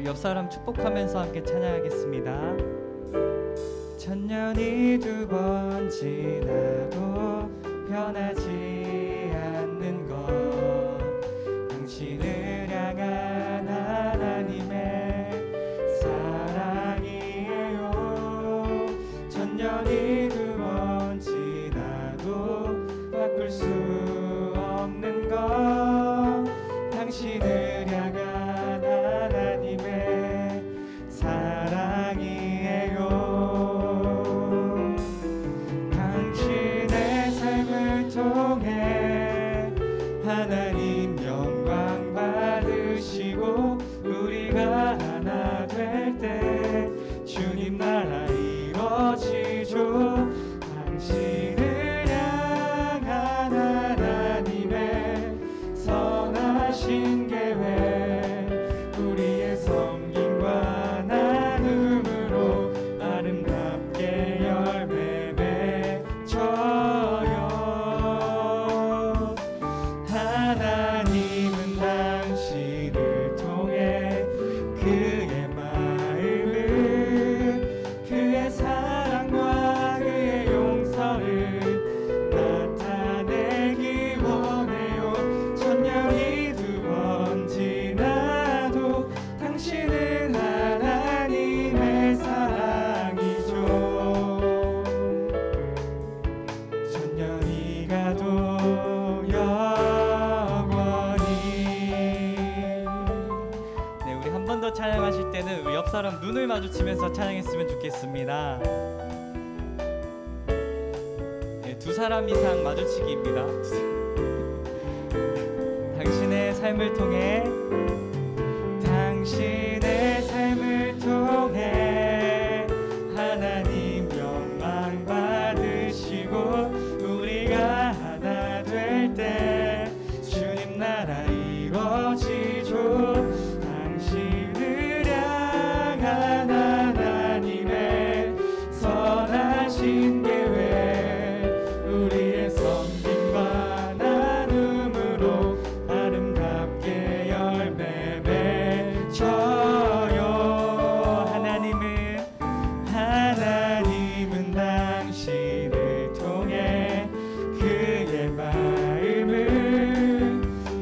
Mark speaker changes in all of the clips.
Speaker 1: 옆 사람 축복하면서 함께 찬양하겠습니다. 천년이 두 번 지나도 변하지 않는 것, 당신을 향한 하나님의 사랑이에요. 천년이 두 번 지나도 바꿀 수 없는 것, 당신을 향한 하나님의 사랑이에요. 당신의 삶을 통해 하나님 영광 받으시고, 우리가 하나 될 때 주님 나라 이루어지죠. 당신을 향한 하나님의 선하신 계획, 우리의 섬김과 나눔으로 아름답게 열매 맺어요. 하나님은 당신을 통해 그의 마음을, 그의 사랑과 그의 용서를 나타내기 원해요. 천년이 두 번 지나도 당신은 하나님의 사랑이죠. 천년이 가도 영원히. 네, 우리 한 번 더 찬양하실 때는 우리 옆 사람 눈을 마주치면서 찬양했으면 좋겠습니다. 네, 두 사람 이상 마주치기입니다. 당신의 삶을 통해, 당신의 삶을 통해 하나님 영광 받으시고, 우리가 하나 될 때 주님 나라 이루어지죠. 당신을 향한 하나님의 선하신 계획, 우리의 섬김과 나눔으로 아름답게 열매 맺어요. 하나님은 당신을 통해 그의 마음을,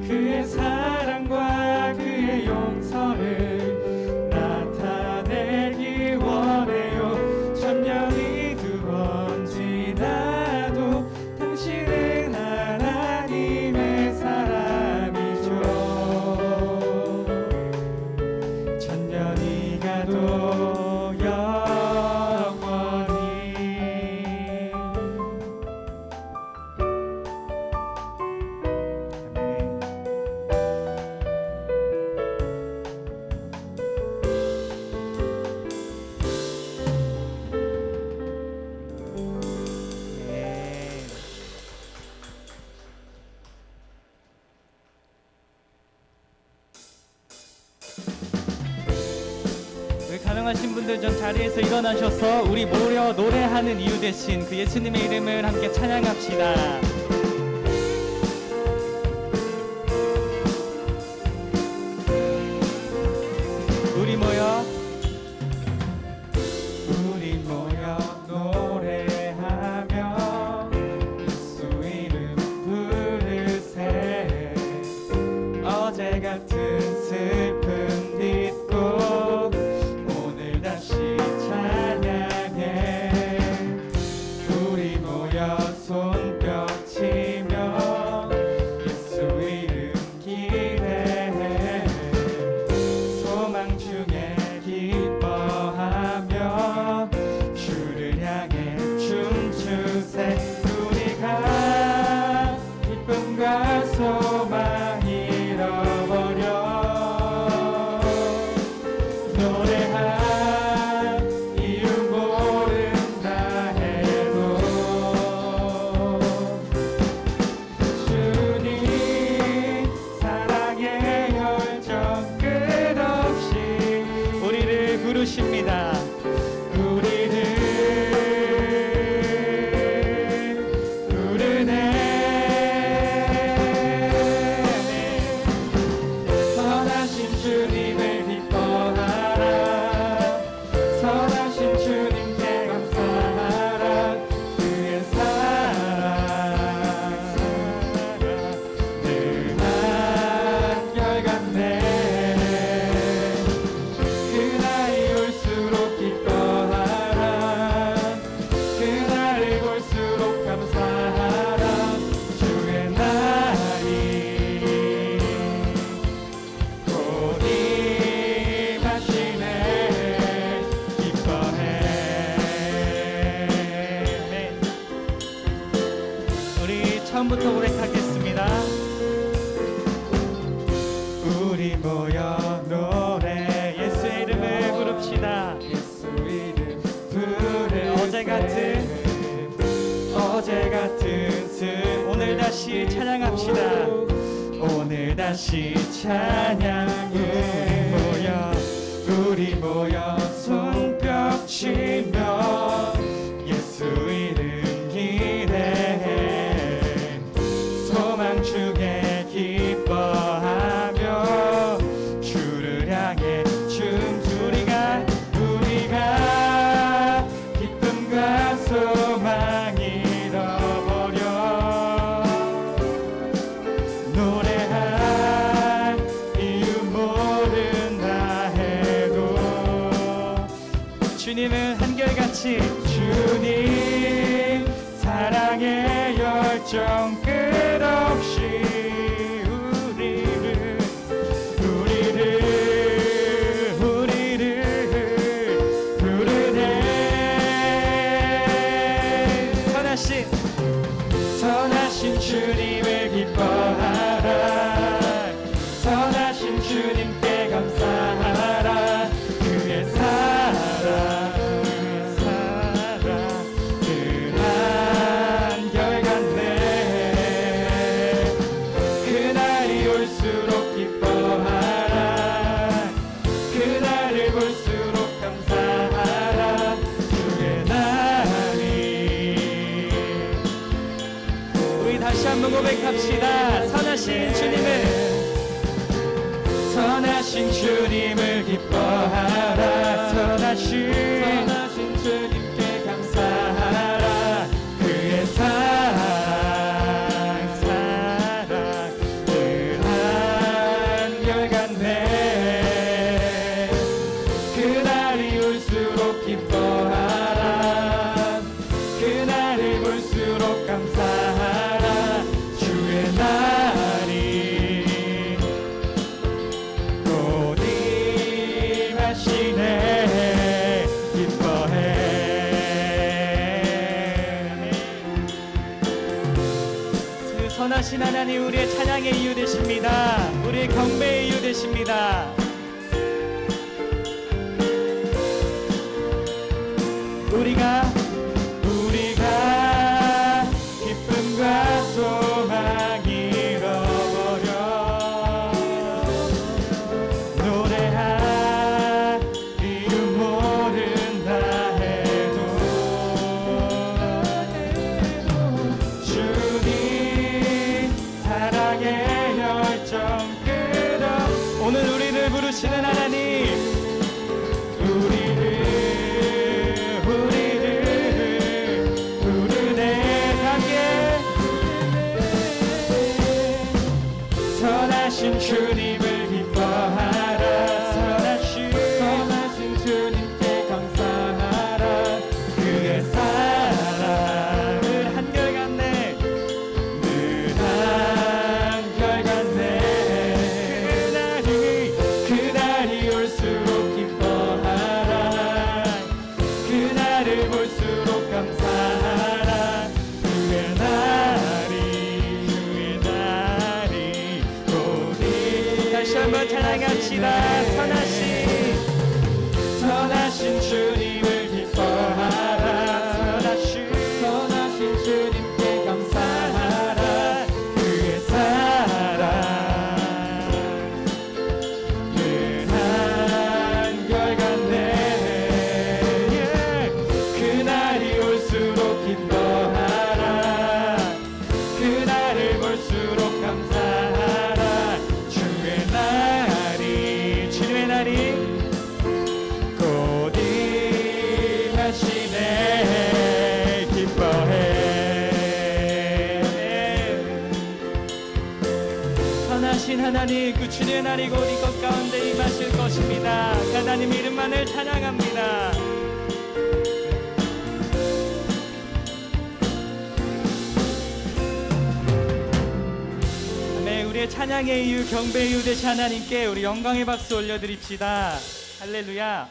Speaker 1: 그의 사랑과 그의 용서를 나타내기 원해요. 천년이 두 번 지나도 당신은 하나님의 사람이죠. 천년이 가도 영원히. 가능하신 분들 좀 자리에서 일어나셔서 우리 모여 노래하는 이유 되신 그 예수님의 이름을 함께 찬양합시다. 우리 모여 노래하며 예수 이름 부르세. 어제 같은 슬픔 딛고 오늘 다시 찬양해. 우리 모여 손뼉 치 처음부터 고백하겠습니다. 우리 모여 노래 예수의 이름을 부릅시다.
Speaker 2: 예수 이름 부르
Speaker 1: 어제 같은 스 오늘 다시 찬양합시다. 오늘 다시 찬양. 우리 모여 손뼉 치며 예수 이름 기대해 소망 중에 기뻐하며 주를 향해 우리가 기쁨과 소망 잃어버려 노래할 이유 모른다 해도 주님은 한결같이 주님 사랑의 열정 끝없이 선하신 주님을 기뻐하라. 선하신 주님께 감사하라. 그의 사랑 늘 한결같네. 그날이 올수록 기뻐하라. 그날을 볼수록 감사하라. 주의 날이 우리 다시 한번 고백합시다. 선하신 주님을 기뻐하라. 선하신 주님께 감사하라. 그의 사랑 늘 한결같네. 그날이 올수록 기뻐하라. 그날을 볼수록 감사하라. 주의 날이 곧 임하시네. 기뻐해. 그 선하신 하나님 우리의 찬양의 이유 되십니다. 우리의 경배의 이유 되십니다. 우리가 기쁨과 소망 잃어버려 노래할 이유 모른다 해도 주님 사랑의 열정 끝없이 오늘 우리를 부르시는 하나님 선하신 주님을 기뻐하라. 선하신 주님께 감사하라. 그의 사랑을 한결같네. 늘 한결같네. 그날이 올수록 기뻐하라. 그날을 볼수록 감사하라. 주의 날이 다시 한번 찬양합시다. 선하신 주님을 기뻐하라. 선하신 주님께 감사하라. 그의 사랑 늘 한결같네. 그날이 올수록 기뻐하라. 그날을 볼수록 감사하라. 주의 날이 곧 임하시네. 기뻐해. 선하신 하나님 그 주의 날이 곧 이것 가운데 임하실 것입니다. 하나님 이름만을 찬양합니다. 우리의 찬양의 이유 경배의 이유 되신 하나님께 우리 영광의 박수 올려드립시다. 할렐루야.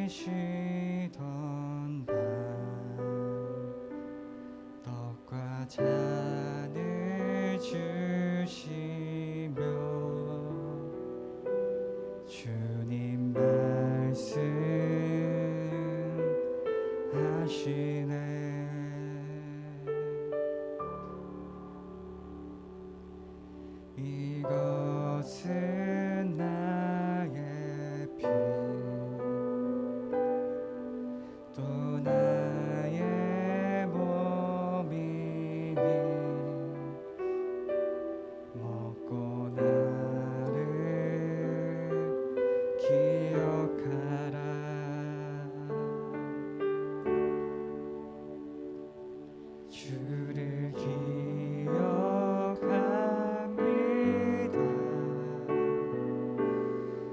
Speaker 2: 잡히시던 밤 떡과 잔을 주시며 주님 말씀하시네. 이것은 나의 피 또 나의 몸이니 먹고 나를 기억하라. 주를 기억합니다.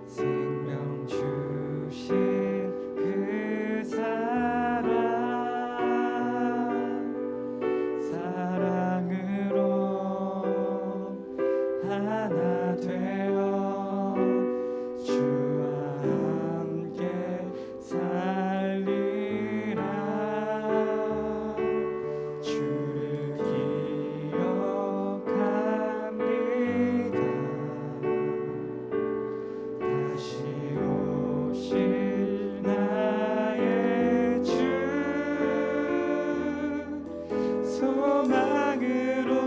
Speaker 2: 생명 주신 그 사랑 사랑으로 하나 되어 주와 함께 살리라. 주를 기억합니다. 다시 오실 나의 주 소망으로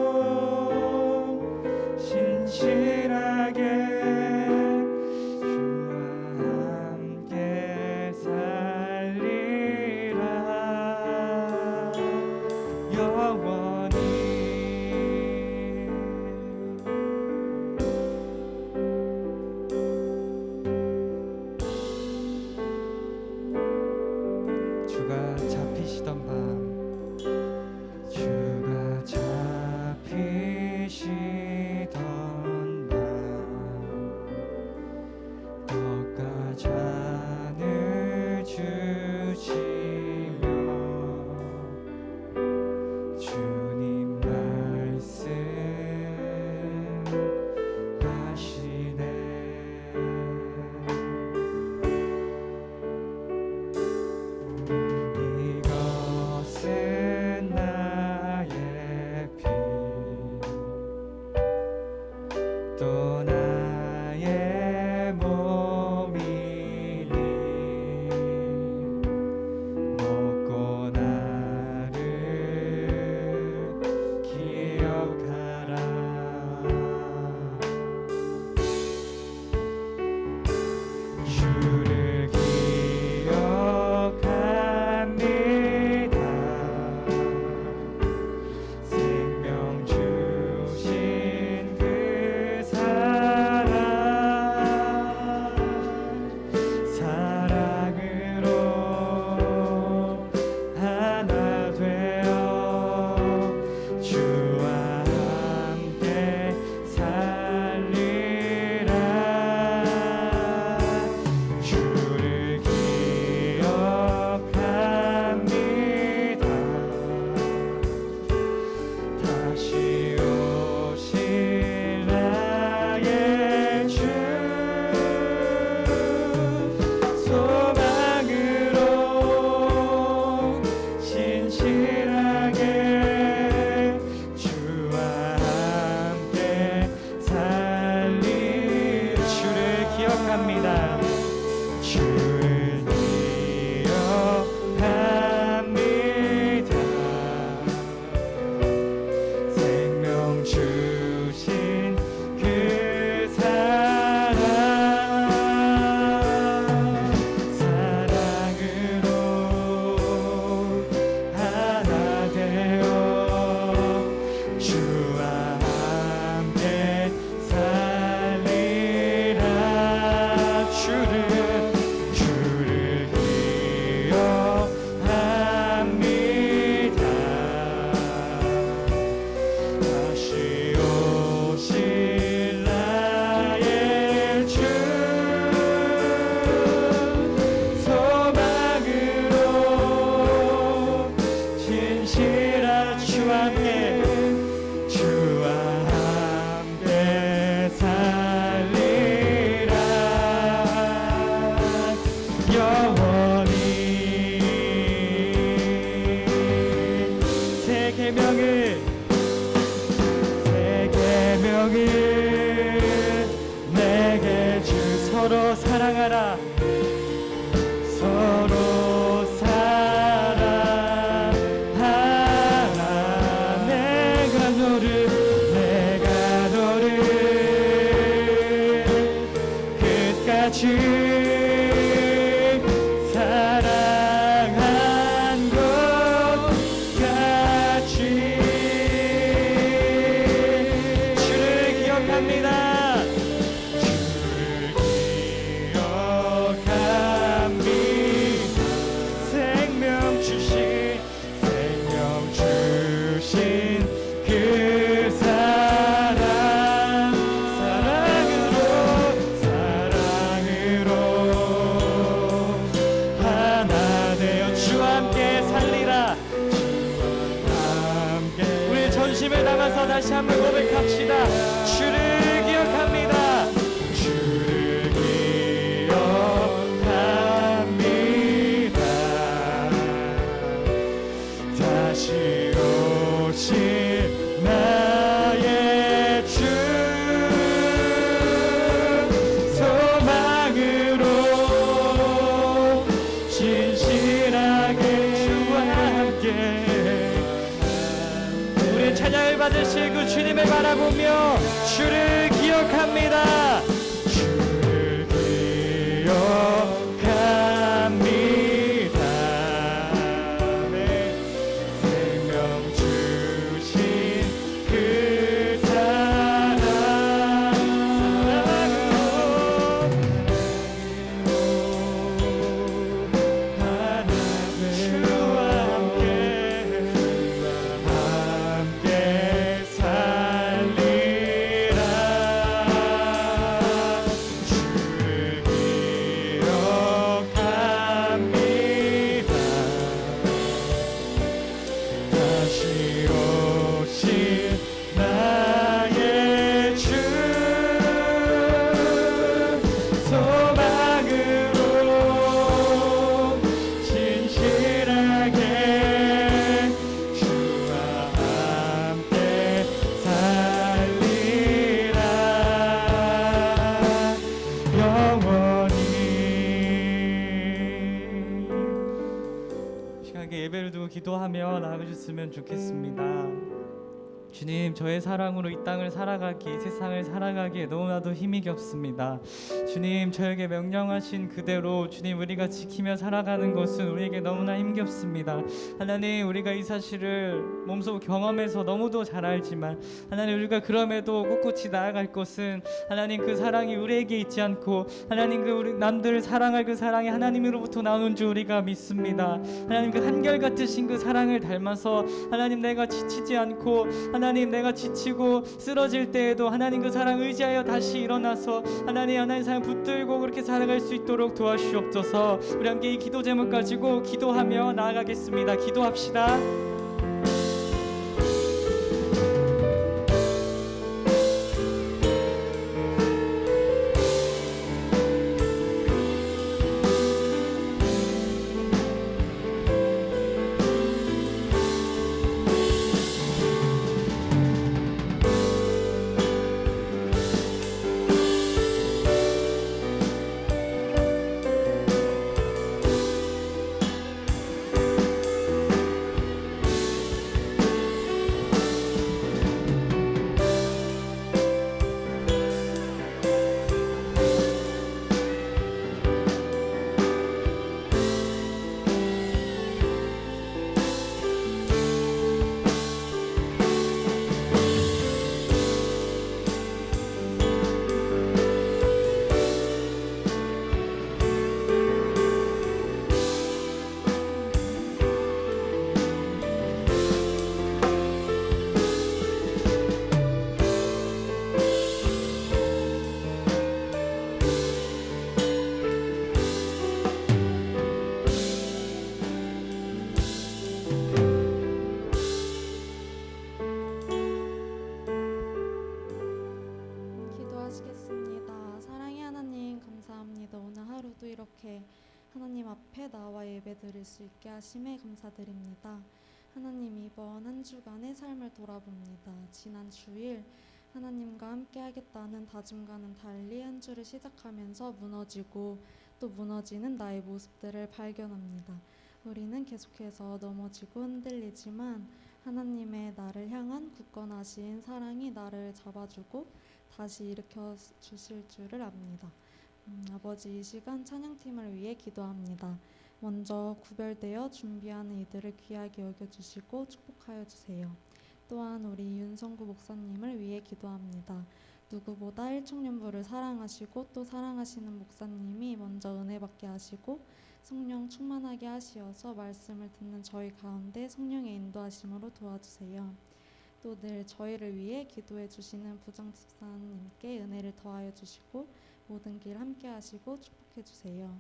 Speaker 2: 신실하게 주와 함께 살리라. 영원히 주가 잡히시던 밤 주가 잡히시던 밤 떡과 잔을 주시며 주님 말씀하시네. 이것은 나의 피 또 나의 몸이니 먹고 나를 기억하라. 주를 기억합니다. 생명 주신 그 사랑 사랑으로 하나 되어 주와 함께 살리라. 주를 기억합니다. 다시 오실 나의 주 소망으로 신실하게 주와 함께 살리. 주를 기억합니다. 주를 기억합니다. 생명 새 계명을 내게 주. 서로 사랑하라. 서로 사랑하라. 내가 너를 끝까지 사랑한 것 같이. 주를 기억합니다. 전심을 담아서 다시 한번 고백합시다. 주를 기억합니다. 주를 기억합니다. 다시 오실 나의 주. 소망으로 진실하게 주와 함께 찬양을 받으실 그 주님을 바라보며 주를 기억합니다. 주를 기억합니다. 네. 생명 주신 그 사랑으로 주와 함께 살리라. 주를 기억합니다. 다시 오실 나의 주. 소망으로 진실하게 주와 함께 살리라. 영원히.
Speaker 1: 시간에 예배를 두고 기도하며 나아가셨으면 좋겠습니다. 주님, 저의 사랑으로 이 땅을 살아가기, 이 세상을 살아가기에 너무나도 힘이 겹습니다. 주님, 저에게 명령하신 그대로 주님 우리가 지키며 살아가는 것은 우리에게 너무나 힘겹습니다. 하나님, 우리가 이 사실을 몸소 경험해서 너무도 잘 알지만 하나님, 우리가 그럼에도 꿋꿋이 나아갈 것은 하나님 그 사랑이 우리에게 있지 않고 하나님 그 우리 남들을 사랑할 그 사랑이 하나님으로부터 나오는 줄 우리가 믿습니다. 하나님, 그 한결같으신 그 사랑을 닮아서 하나님, 내가 지치지 않고 하나님, 내가 지치고 쓰러질 때에도 하나님 그 사랑 의지하여 다시 일어나서 하나님 사랑 붙들고 그렇게 살아갈 수 있도록 도와주시옵소서. 우리 함께 이 기도 제목 가지고 기도하며 나아가겠습니다. 기도합시다.
Speaker 3: 이렇게 하나님 앞에 나와 예배 드릴 수 있게 하심에 감사드립니다. 하나님, 이번 한 주간의 삶을 돌아봅니다. 지난 주일 하나님과 함께 하겠다는 다짐과는 달리 한 주를 시작하면서 무너지고 또 무너지는 나의 모습들을 발견합니다. 우리는 계속해서 넘어지고 흔들리지만 하나님의 나를 향한 굳건하신 사랑이 나를 잡아주고 다시 일으켜 주실 줄을 압니다. 아버지, 이 시간 찬양팀을 위해 기도합니다. 먼저 구별되어 준비하는 이들을 귀하게 여겨주시고 축복하여 주세요. 또한 우리 윤성구 목사님을 위해 기도합니다. 누구보다 일총연부를 사랑하시고 또 사랑하시는 목사님이 먼저 은혜받게 하시고 성령 충만하게 하시어서 말씀을 듣는 저희 가운데 성령의 인도하심으로 도와주세요. 또 늘 저희를 위해 기도해 주시는 부장 집사님께 은혜를 더하여 주시고 모든 길 함께 하시고 축복해 주세요.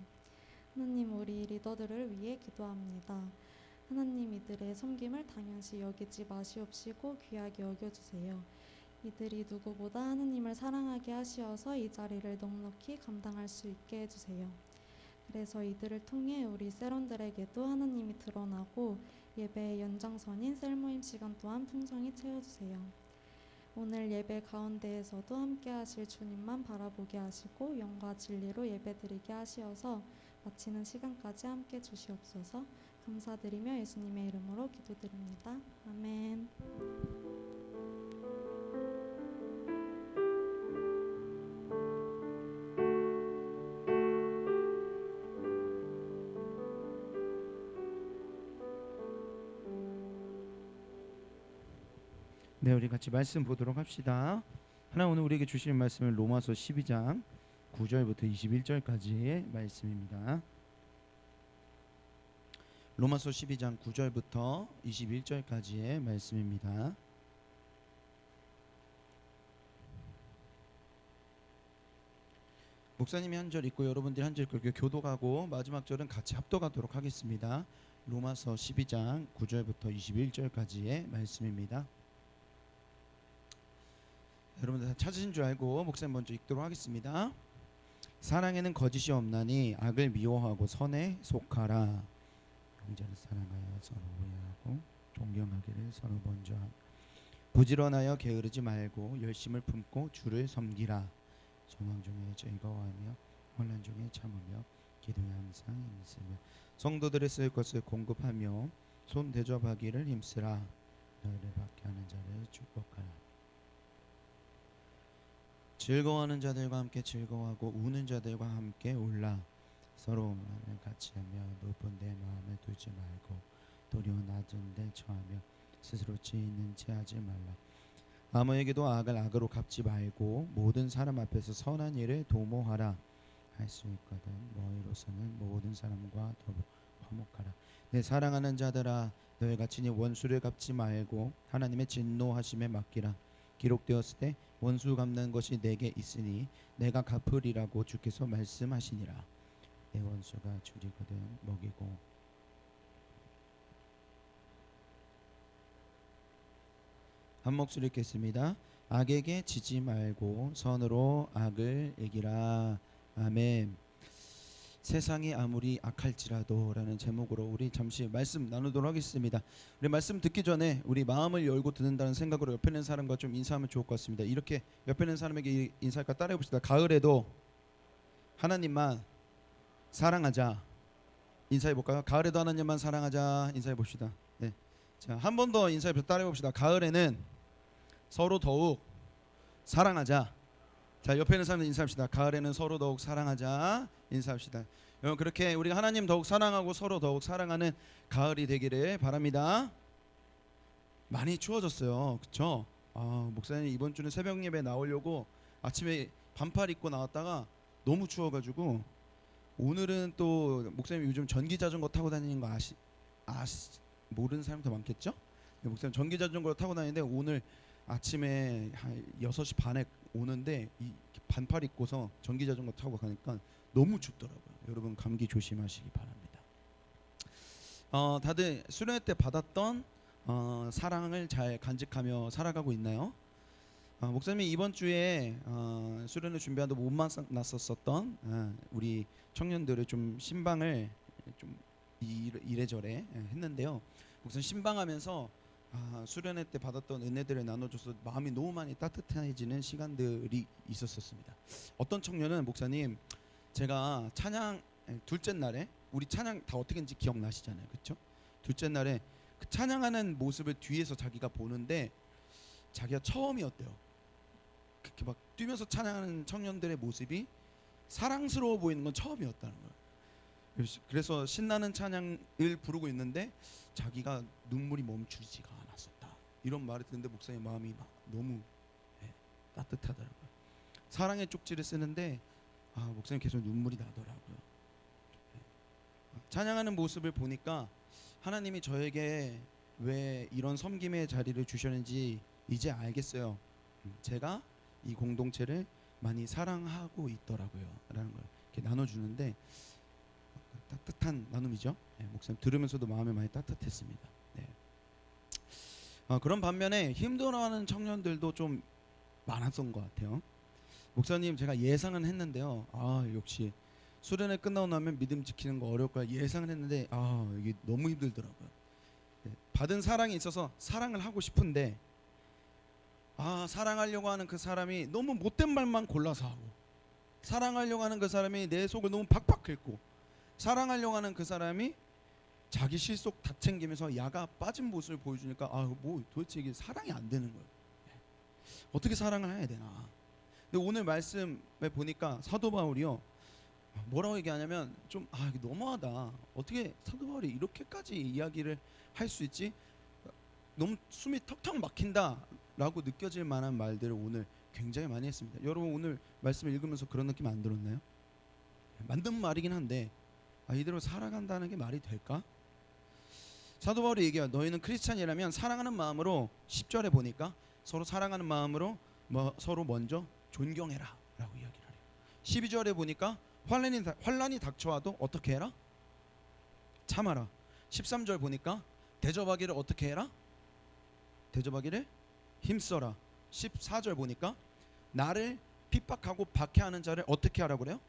Speaker 3: 하나님, 우리 리더들을 위해 기도합니다. 하나님, 이들의 섬김을 당연시 여기지 마시옵시고 귀하게 여겨주세요. 이들이 누구보다 하나님을 사랑하게 하시어서 이 자리를 넉넉히 감당할 수 있게 해주세요. 그래서 이들을 통해 우리 세런들에게도 하나님이 드러나고 예배의 연장선인 셀모임 시간 또한 풍성히 채워주세요. 오늘 예배 가운데에서도 함께 하실 주님만 바라보게 하시고 영과 진리로 예배드리게 하시어서 마치는 시간까지 함께 주시옵소서. 감사드리며 예수님의 이름으로 기도드립니다. 아멘.
Speaker 4: 네, 우리 같이 말씀 보도록 합시다. 하나님, 오늘 우리에게 주시는 말씀은 로마서 12장 9절부터 21절까지의 말씀입니다. 로마서 12장 9절부터 21절까지의 말씀입니다. 목사님이 한 절 읽고 여러분들이 한 절 읽고 교독하고 마지막 절은 같이 합독하도록 하겠습니다. 로마서 12장 9절부터 21절까지의 말씀입니다. 여러분들 다 찾으신 줄 알고 목사님 먼저 읽도록 하겠습니다. 사랑에는 거짓이 없나니 악을 미워하고 선에 속하라. 형제를 사랑하여 서로 오해하고 존경하기를 서로 먼저 하고 부지런하여 게으르지 말고 열심을 품고 주를 섬기라. 소망 중에 즐거워하며 혼란 중에 참으며 기도에 항상 힘쓰며 성도들의 쓸 것을 공급하며 손 대접하기를 힘쓰라. 너희를 받게 하는 자를 축복하라. 즐거워하는 자들과 함께 즐거워하고 우는 자들과 함께 울라. 서로 마음을 같이 하며 높은 데 마음을 두지 말고 도리어 낮은 데 처하며 스스로 지혜 있는 채 하지 말라. 아무에게도 악을 악으로 갚지 말고 모든 사람 앞에서 선한 일을 도모하라. 할 수 있거든 너희로서는 모든 사람과 더불어 화목하라. 내 사랑하는 자들아, 너희가 친히 원수를 갚지 말고 하나님의 진노하심에 맡기라. 기록되었을 때 원수 갚는 것이 내게 있으니 내가 갚으리라고 주께서 말씀하시니라. 내 원수가 줄이거든 먹이고 한 목소리 읽겠습니다. 악에게 지지 말고 선으로 악을 이기라. 아멘. 세상이 아무리 악할지라도 라는 제목으로 우리 잠시 말씀 나누도록 하겠습니다. 우리 말씀 듣기 전에 우리 마음을 열고 듣는다는 생각으로 옆에 있는 사람과 좀 인사하면 좋을 것 같습니다. 이렇게 옆에 있는 사람에게 인사할까 따라해 봅시다. 가을에도 하나님만 사랑하자. 인사해 볼까요? 가을에도 하나님만 사랑하자. 인사해 봅시다. 네. 자, 한 번 더 인사해 따라해 봅시다. 가을에는 서로 더욱 사랑하자. 자, 옆에 있는 사람 인사합시다. 가을에는 서로 더욱 사랑하자. 인사합시다. 여러분, 그렇게 우리가 하나님 더욱 사랑하고 서로 더욱 사랑하는 가을이 되기를 바랍니다. 많이 추워졌어요, 그렇죠? 목사님 이번 주는 새벽 예배 나오려고 아침에 반팔 입고 나왔다가 너무 추워가지고 오늘은 또 목사님 요즘 전기 자전거 타고 다니는 거 모르는 사람이 더 많겠죠? 네, 목사님 전기 자전거 타고 다니는데 오늘 아침에 한 6시 반에 오는데 이 반팔 입고서 전기 자전거 타고 가니까 너무 춥더라고요. 여러분 감기 조심하시기 바랍니다. 다들 수련회 때 받았던 사랑을 잘 간직하며 살아가고 있나요? 목사님이 이번 주에 수련회 준비하다 못 만났었던 우리 청년들의 좀 신방을 좀 이래저래 했는데요. 목사님 신방하면서 수련회 때 받았던 은혜들을 나눠줘서 마음이 너무 많이 따뜻해지는 시간들이 있었습니다. 어떤 청년은 목사님 제가 찬양 둘째 날에 우리 찬양 다 어떻게 했는지 기억나시잖아요, 그렇죠? 둘째 날에 그 찬양하는 모습을 뒤에서 자기가 보는데 자기가 처음이었대요. 그렇게 막 뛰면서 찬양하는 청년들의 모습이 사랑스러워 보이는 건 처음이었다는 거예요. 그래서 신나는 찬양을 부르고 있는데 자기가 눈물이 멈추지가 않았었다. 이런 말을 듣는데 목사님 마음이 막 너무 따뜻하더라고요. 사랑의 쪽지를 쓰는데 목사님 계속 눈물이 나더라고요. 찬양하는 모습을 보니까 하나님이 저에게 왜 이런 섬김의 자리를 주셨는지 이제 알겠어요. 제가 이 공동체를 많이 사랑하고 있더라고요 라는 걸 이렇게 나눠주는데 따뜻한 나눔이죠. 목사님 들으면서도 마음이 많이 따뜻했습니다. 그런 반면에 힘들어하는 청년들도 좀 많았던 것 같아요. 목사님 제가 예상은 했는데요. 역시 수련회 끝나고 나면 믿음 지키는 거 어려울 거야 예상을 했는데 이게 너무 힘들더라고요. 받은 사랑이 있어서 사랑을 하고 싶은데 사랑하려고 하는 그 사람이 너무 못된 말만 골라서 하고, 사랑하려고 하는 그 사람이 내 속을 너무 팍팍 긁고, 사랑하려고 하는 그 사람이 자기 실속 다 챙기면서 야가 빠진 모습을 보여주니까 뭐 도대체 이게 사랑이 안 되는 거예요. 어떻게 사랑을 해야 되나. 근데 오늘 말씀에 보니까 사도 바울이요 뭐라고 얘기하냐면 좀 이게 너무하다. 어떻게 사도 바울이 이렇게까지 이야기를 할 수 있지? 너무 숨이 턱턱 막힌다 라고 느껴질 만한 말들을 오늘 굉장히 많이 했습니다. 여러분 오늘 말씀을 읽으면서 그런 느낌 안 들었나요? 맞는 말이긴 한데 이대로 살아간다는 게 말이 될까? 사도 바울이 얘기해요. 너희는 크리스찬이라면 사랑하는 마음으로 10절에 보니까 서로 사랑하는 마음으로 서로 먼저 존경해라 라고 이야기를 해요. 12절에 보니까 환란이 닥쳐와도 어떻게 해라? 참아라. 13절 보니까 대접하기를 어떻게 해라? 대접하기를 힘써라. 14절 보니까 나를 핍박하고 박해하는 자를 어떻게 하라고 그래요?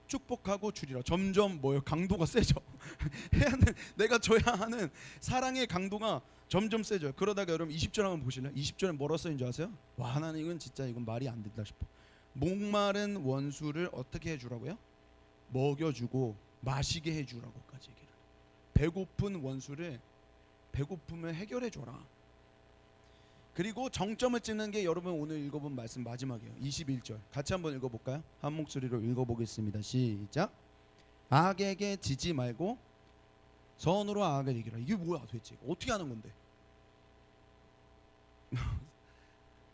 Speaker 4: 축복하고 줄이라. 점점 강도가 세져. 내가 줘야 하는 사랑의 강도가 점점 세져요. 그러다가 여러분 20절 한번 보실래요? 20절에 뭐라 써있는 줄 아세요? 하나님은 진짜 이건 말이 안 된다 싶어. 목마른 원수를 어떻게 해주라고요? 먹여주고 마시게 해주라고까지 얘기를 해요. 배고픈 원수를 배고픔을 해결해줘라. 그리고 정점을 찍는 게 여러분 오늘 읽어본 말씀 마지막이에요. 21절 같이 한번 읽어볼까요? 한 목소리로 읽어보겠습니다. 시작. 악에게 지지 말고 선으로 악을 이기라. 이게 뭐야 도대체? 어떻게 하는 건데?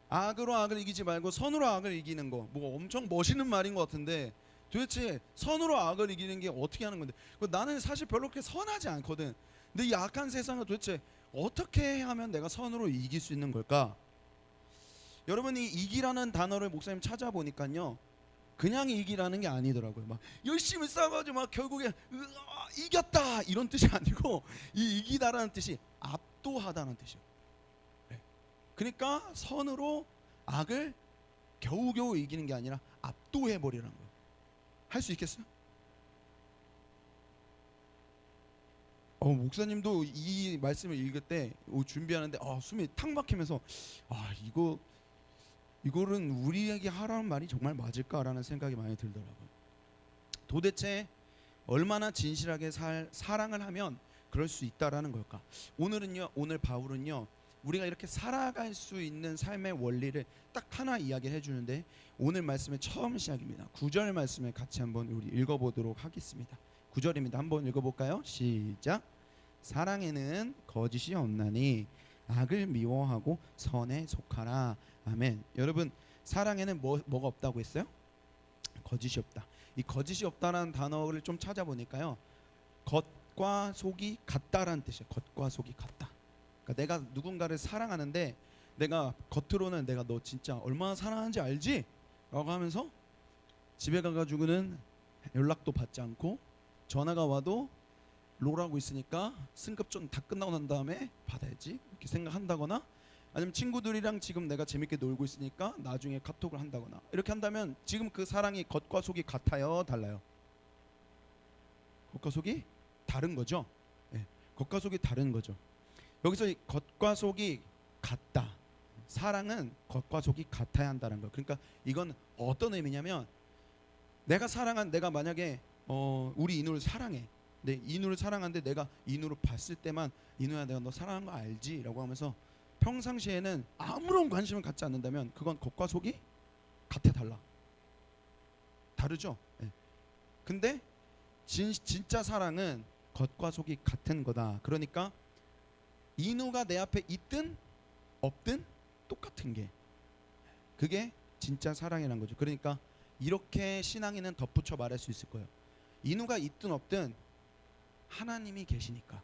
Speaker 4: 악으로 악을 이기지 말고 선으로 악을 이기는 거 엄청 멋있는 말인 것 같은데 도대체 선으로 악을 이기는 게 어떻게 하는 건데? 나는 사실 별로 그렇게 선하지 않거든. 근데 이 악한 세상을 도대체 어떻게 하면 내가 선으로 이길 수 있는 걸까? 여러분이 이기라는 단어를 목사님 찾아보니까요 그냥 이기라는 게 아니더라고요. 막 열심히 싸워가지고 막 결국에 이겼다 이런 뜻이 아니고 이 이기다라는 뜻이 압도하다는 뜻이에요. 그러니까 선으로 악을 겨우겨우 이기는 게 아니라 압도해버리라는 거예요. 할 수 있겠어요? 목사님도 이 말씀을 읽을 때 준비하는데 숨이 탁 막히면서 이거는 우리에게 하라는 말이 정말 맞을까라는 생각이 많이 들더라고요. 도대체 얼마나 진실하게 사랑을 하면 그럴 수 있다라는 걸까? 오늘 바울은요 우리가 이렇게 살아갈 수 있는 삶의 원리를 딱 하나 이야기해 주는데 오늘 말씀의 처음 시작입니다. 9절 말씀을 같이 한번 우리 읽어보도록 하겠습니다. 9절입니다. 한번 읽어볼까요? 시작. 사랑에는 거짓이 없나니 악을 미워하고 선에 속하라. 아멘. 여러분 사랑에는 뭐가 없다고 했어요? 거짓이 없다. 이 거짓이 없다라는 단어를 좀 찾아보니까요 겉과 속이 같다라는 뜻이에요. 겉과 속이 같다. 그러니까 내가 누군가를 사랑하는데 내가 겉으로는 내가 너 진짜 얼마나 사랑하는지 알지? 라고 하면서 집에 가가지고는 연락도 받지 않고 전화가 와도 롤하고 있으니까 승급 좀 다 끝나고 난 다음에 받아야지 이렇게 생각한다거나 아니면 친구들이랑 지금 내가 재밌게 놀고 있으니까 나중에 카톡을 한다거나 이렇게 한다면 지금 그 사랑이 겉과 속이 같아요? 달라요? 겉과 속이 다른 거죠. 겉과 속이 다른 거죠. 여기서 이 겉과 속이 같다. 사랑은 겉과 속이 같아야 한다는 거. 그러니까 이건 어떤 의미냐면 내가 만약에 우리 이누를 사랑해. 근데 이누를 사랑하는데 내가 이누를 봤을 때만 이누야 내가 너 사랑하는 거 알지? 라고 하면서 평상시에는 아무런 관심을 갖지 않는다면 그건 겉과 속이 같아 달라. 다르죠? 네. 근데 진짜 사랑은 겉과 속이 같은 거다. 그러니까 이누가 내 앞에 있든 없든 똑같은 게 그게 진짜 사랑이라는 거죠. 그러니까 이렇게 신앙인은 덧붙여 말할 수 있을 거예요. 이누가 있든 없든 하나님이 계시니까,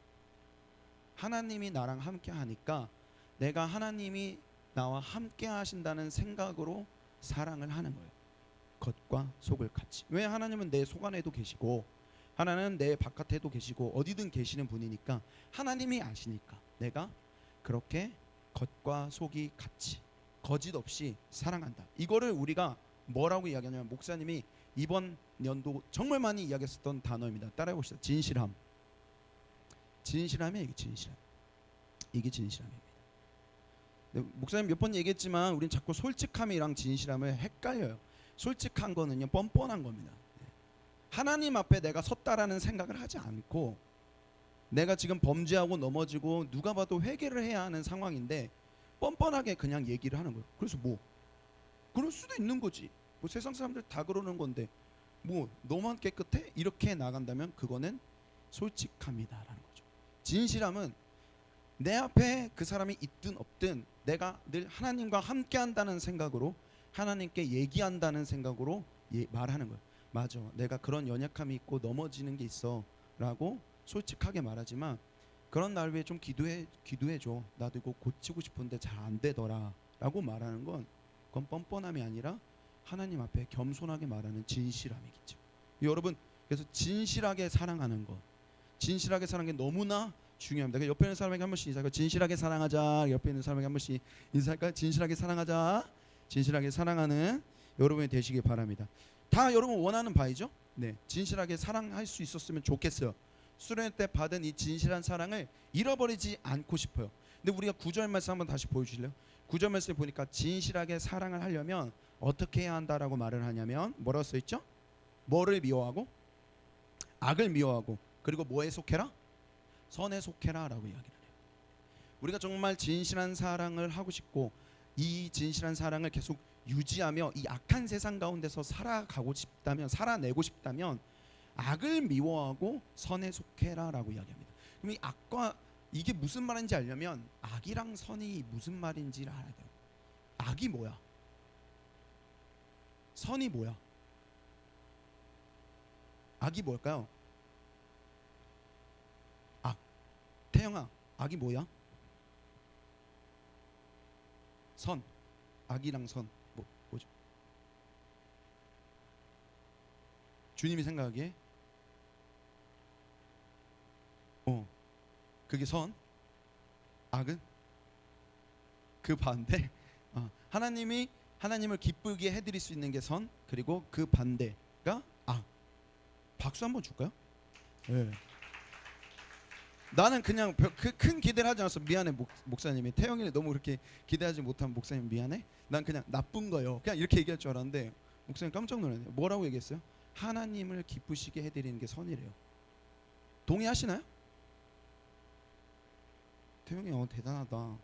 Speaker 4: 하나님이 나랑 함께 하니까 내가 하나님이 나와 함께 하신다는 생각으로 사랑을 하는 거예요. 겉과 속을 같이. 왜? 하나님은 내 속 안에도 계시고 하나님은 내 바깥에도 계시고 어디든 계시는 분이니까 하나님이 아시니까 내가 그렇게 겉과 속이 같이 거짓 없이 사랑한다. 이거를 우리가 뭐라고 이야기하냐면 목사님이 이번 연도 정말 많이 이야기했었던 단어입니다. 따라해 봅시다. 진실함. 진실함이에요. 이게 진실함. 이게 진실함입니다. 목사님 몇 번 얘기했지만 우린 자꾸 솔직함이랑 진실함을 헷갈려요. 솔직한 거는요 뻔뻔한 겁니다. 하나님 앞에 내가 섰다라는 생각을 하지 않고 내가 지금 범죄하고 넘어지고 누가 봐도 회개를 해야 하는 상황인데 뻔뻔하게 그냥 얘기를 하는 거예요. 그래서 뭐 그럴 수도 있는 거지. 뭐 세상 사람들 다 그러는 건데 뭐 너만 깨끗해? 이렇게 나간다면 그거는 솔직함이다라는 거죠. 진실함은 내 앞에 그 사람이 있든 없든 내가 늘 하나님과 함께 한다는 생각으로 하나님께 얘기한다는 생각으로 말하는 거예요. 맞아, 내가 그런 연약함이 있고 넘어지는 게 있어 라고 솔직하게 말하지만 그런 날 위해 좀 기도해줘. 나도 이거 고치고 싶은데 잘 안 되더라 라고 말하는 건 그건 뻔뻔함이 아니라 하나님 앞에 겸손하게 말하는 진실함이겠죠. 여러분, 그래서 진실하게 사랑하는 것, 진실하게 사랑하는 게 너무나 중요합니다. 옆에 있는 사람에게 한 번씩 인사할까요? 진실하게 사랑하자. 옆에 있는 사람에게 한 번씩 인사할까요? 진실하게 사랑하자. 진실하게 사랑하는 여러분이 되시길 바랍니다. 다 여러분 원하는 바이죠? 네, 진실하게 사랑할 수 있었으면 좋겠어요. 수련회 때 받은 이 진실한 사랑을 잃어버리지 않고 싶어요. 근데 우리가 9절 말씀 한번 다시 보여주실래요? 9절 말씀을 보니까 진실하게 사랑을 하려면 어떻게 해야 한다라고 말을 하냐면 뭐라고 써있죠? 뭐를 미워하고? 악을 미워하고 그리고 뭐에 속해라? 선에 속해라 라고 이야기를 해요. 우리가 정말 진실한 사랑을 하고 싶고 이 진실한 사랑을 계속 유지하며 이 악한 세상 가운데서 살아가고 싶다면, 살아내고 싶다면 악을 미워하고 선에 속해라 라고 이야기합니다. 그럼 이 악과 이게 무슨 말인지 알려면 악이랑 선이 무슨 말인지를 알아야 돼요. 악이 뭐야? 선이 뭐야? 악이 뭘까요? 악. 태영아, 악이 뭐야? 선. 악이랑 선 뭐죠? 주님이 생각하기에 그게 선, 악은 그 반대. 하나님을 기쁘게 해드릴 수 있는 게 선, 그리고 그 반대가 악. 박수 한번 줄까요? 네. 나는 그냥 큰 기대를 하지 않았어. 미안해 목사님이 태영이를 너무 그렇게 기대하지 못한 목사님 미안해. 난 그냥 나쁜 거요. 그냥 이렇게 얘기할 줄 알았는데 목사님 깜짝 놀랐네요. 뭐라고 얘기했어요? 하나님을 기쁘시게 해드리는 게 선이래요. 동의하시나요? 태영이 대단하다.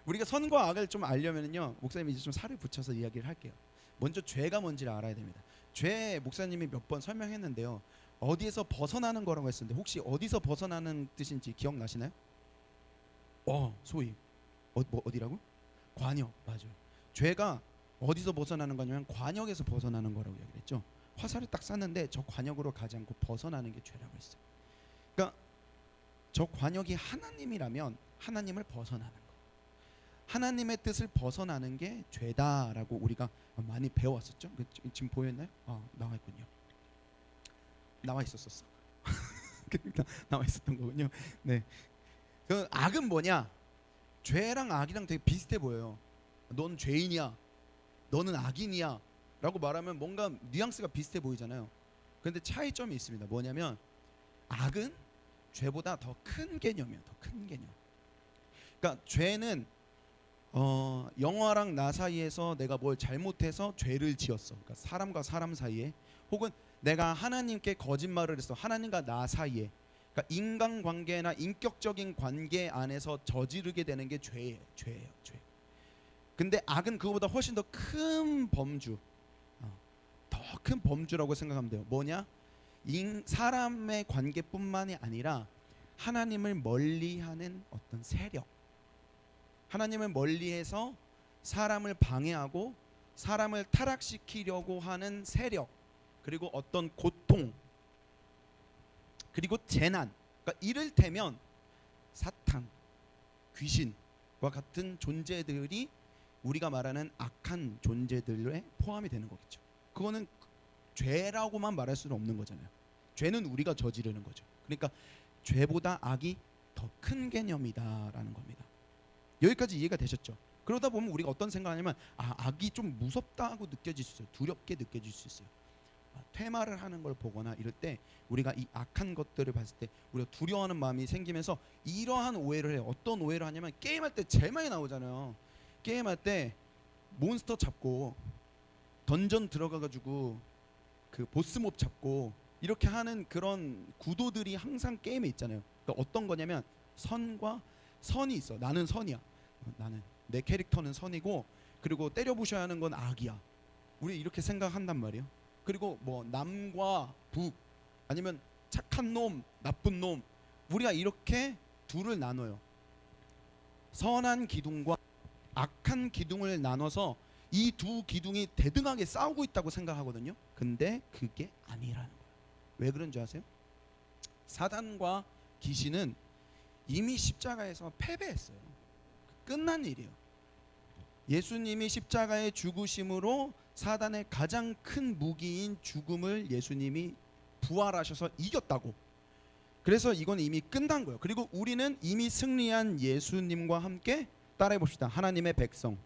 Speaker 4: 우리가 선과 악을 좀 알려면요 목사님이 이제 좀 살을 붙여서 이야기를 할게요. 먼저 죄가 뭔지를 알아야 됩니다. 죄 목사님이 몇 번 설명했는데요. 어디에서 벗어나는 거라고 했었는데 혹시 어디서 벗어나는 뜻인지 기억나시나요? 소위 어디라고? 관역. 맞아요. 죄가 어디서 벗어나는 거냐면 관역에서 벗어나는 거라고 이야기했죠. 화살을 딱 쐈는데 저 관역으로 가지 않고 벗어나는 게 죄라고 했어요. 그러니까 저 관역이 하나님이라면 하나님을 벗어나는 거, 하나님의 뜻을 벗어나는 게 죄다라고 우리가 많이 배웠었죠. 지금 보였나요? 나와 있군요. 나와 있었어. 그러니까 나와 있었던 거군요. 네. 그 악은 뭐냐? 죄랑 악이랑 되게 비슷해 보여요. 넌 죄인이야, 너는 악인이야 라고 말하면 뭔가 뉘앙스가 비슷해 보이잖아요. 그런데 차이점이 있습니다. 뭐냐면 악은 죄보다 더 큰 개념이에요. 더 큰 개념. 그러니까 죄는 영화랑 나 사이에서 내가 뭘 잘못해서 죄를 지었어. 그러니까 사람과 사람 사이에, 혹은 내가 하나님께 거짓말을 했어. 하나님과 나 사이에. 그러니까 인간관계나 인격적인 관계 안에서 저지르게 되는 게 죄예요. 죄예요. 죄. 근데 악은 그거보다 훨씬 더 큰 범주, 더 큰 범주라고 생각하면 돼요. 뭐냐? 사람의 관계뿐만이 아니라 하나님을 멀리하는 어떤 세력, 하나님을 멀리해서 사람을 방해하고 사람을 타락시키려고 하는 세력, 그리고 어떤 고통, 그리고 재난. 그러니까 이를테면 사탄, 귀신과 같은 존재들이 우리가 말하는 악한 존재들에 포함이 되는 거겠죠. 그거는 죄라고만 말할 수는 없는 거잖아요. 죄는 우리가 저지르는 거죠. 그러니까 죄보다 악이 더 큰 개념이다라는 겁니다. 여기까지 이해가 되셨죠? 그러다 보면 우리가 어떤 생각하냐면 악이 좀 무섭다고 느껴질 수 있어요. 두렵게 느껴질 수 있어요. 퇴마를 하는 걸 보거나 이럴 때 우리가 이 악한 것들을 봤을 때 우리가 두려워하는 마음이 생기면서 이러한 오해를 해요. 어떤 오해를 하냐면, 게임할 때 제일 많이 나오잖아요. 게임할 때 몬스터 잡고 던전 들어가가지고 그 보스몹 잡고 이렇게 하는 그런 구도들이 항상 게임에 있잖아요. 그러니까 어떤 거냐면 선과 선이 있어. 나는 선이야. 나는 내 캐릭터는 선이고, 그리고 때려 부셔야 하는 건 악이야. 우리 이렇게 생각한단 말이에요. 그리고 뭐 남과 북, 아니면 착한 놈, 나쁜 놈, 우리가 이렇게 둘을 나눠요. 선한 기둥과 악한 기둥을 나눠서 이 두 기둥이 대등하게 싸우고 있다고 생각하거든요. 근데 그게 아니라는 거예요. 왜 그런 줄 아세요? 사단과 귀신은 이미 십자가에서 패배했어요. 끝난 일이에요. 예수님이 십자가의 죽으심으로 사단의 가장 큰 무기인 죽음을 예수님이 부활하셔서 이겼다고. 그래서 이건 이미 끝난 거예요. 그리고 우리는 이미 승리한 예수님과 함께 따라해 봅시다. 하나님의 백성.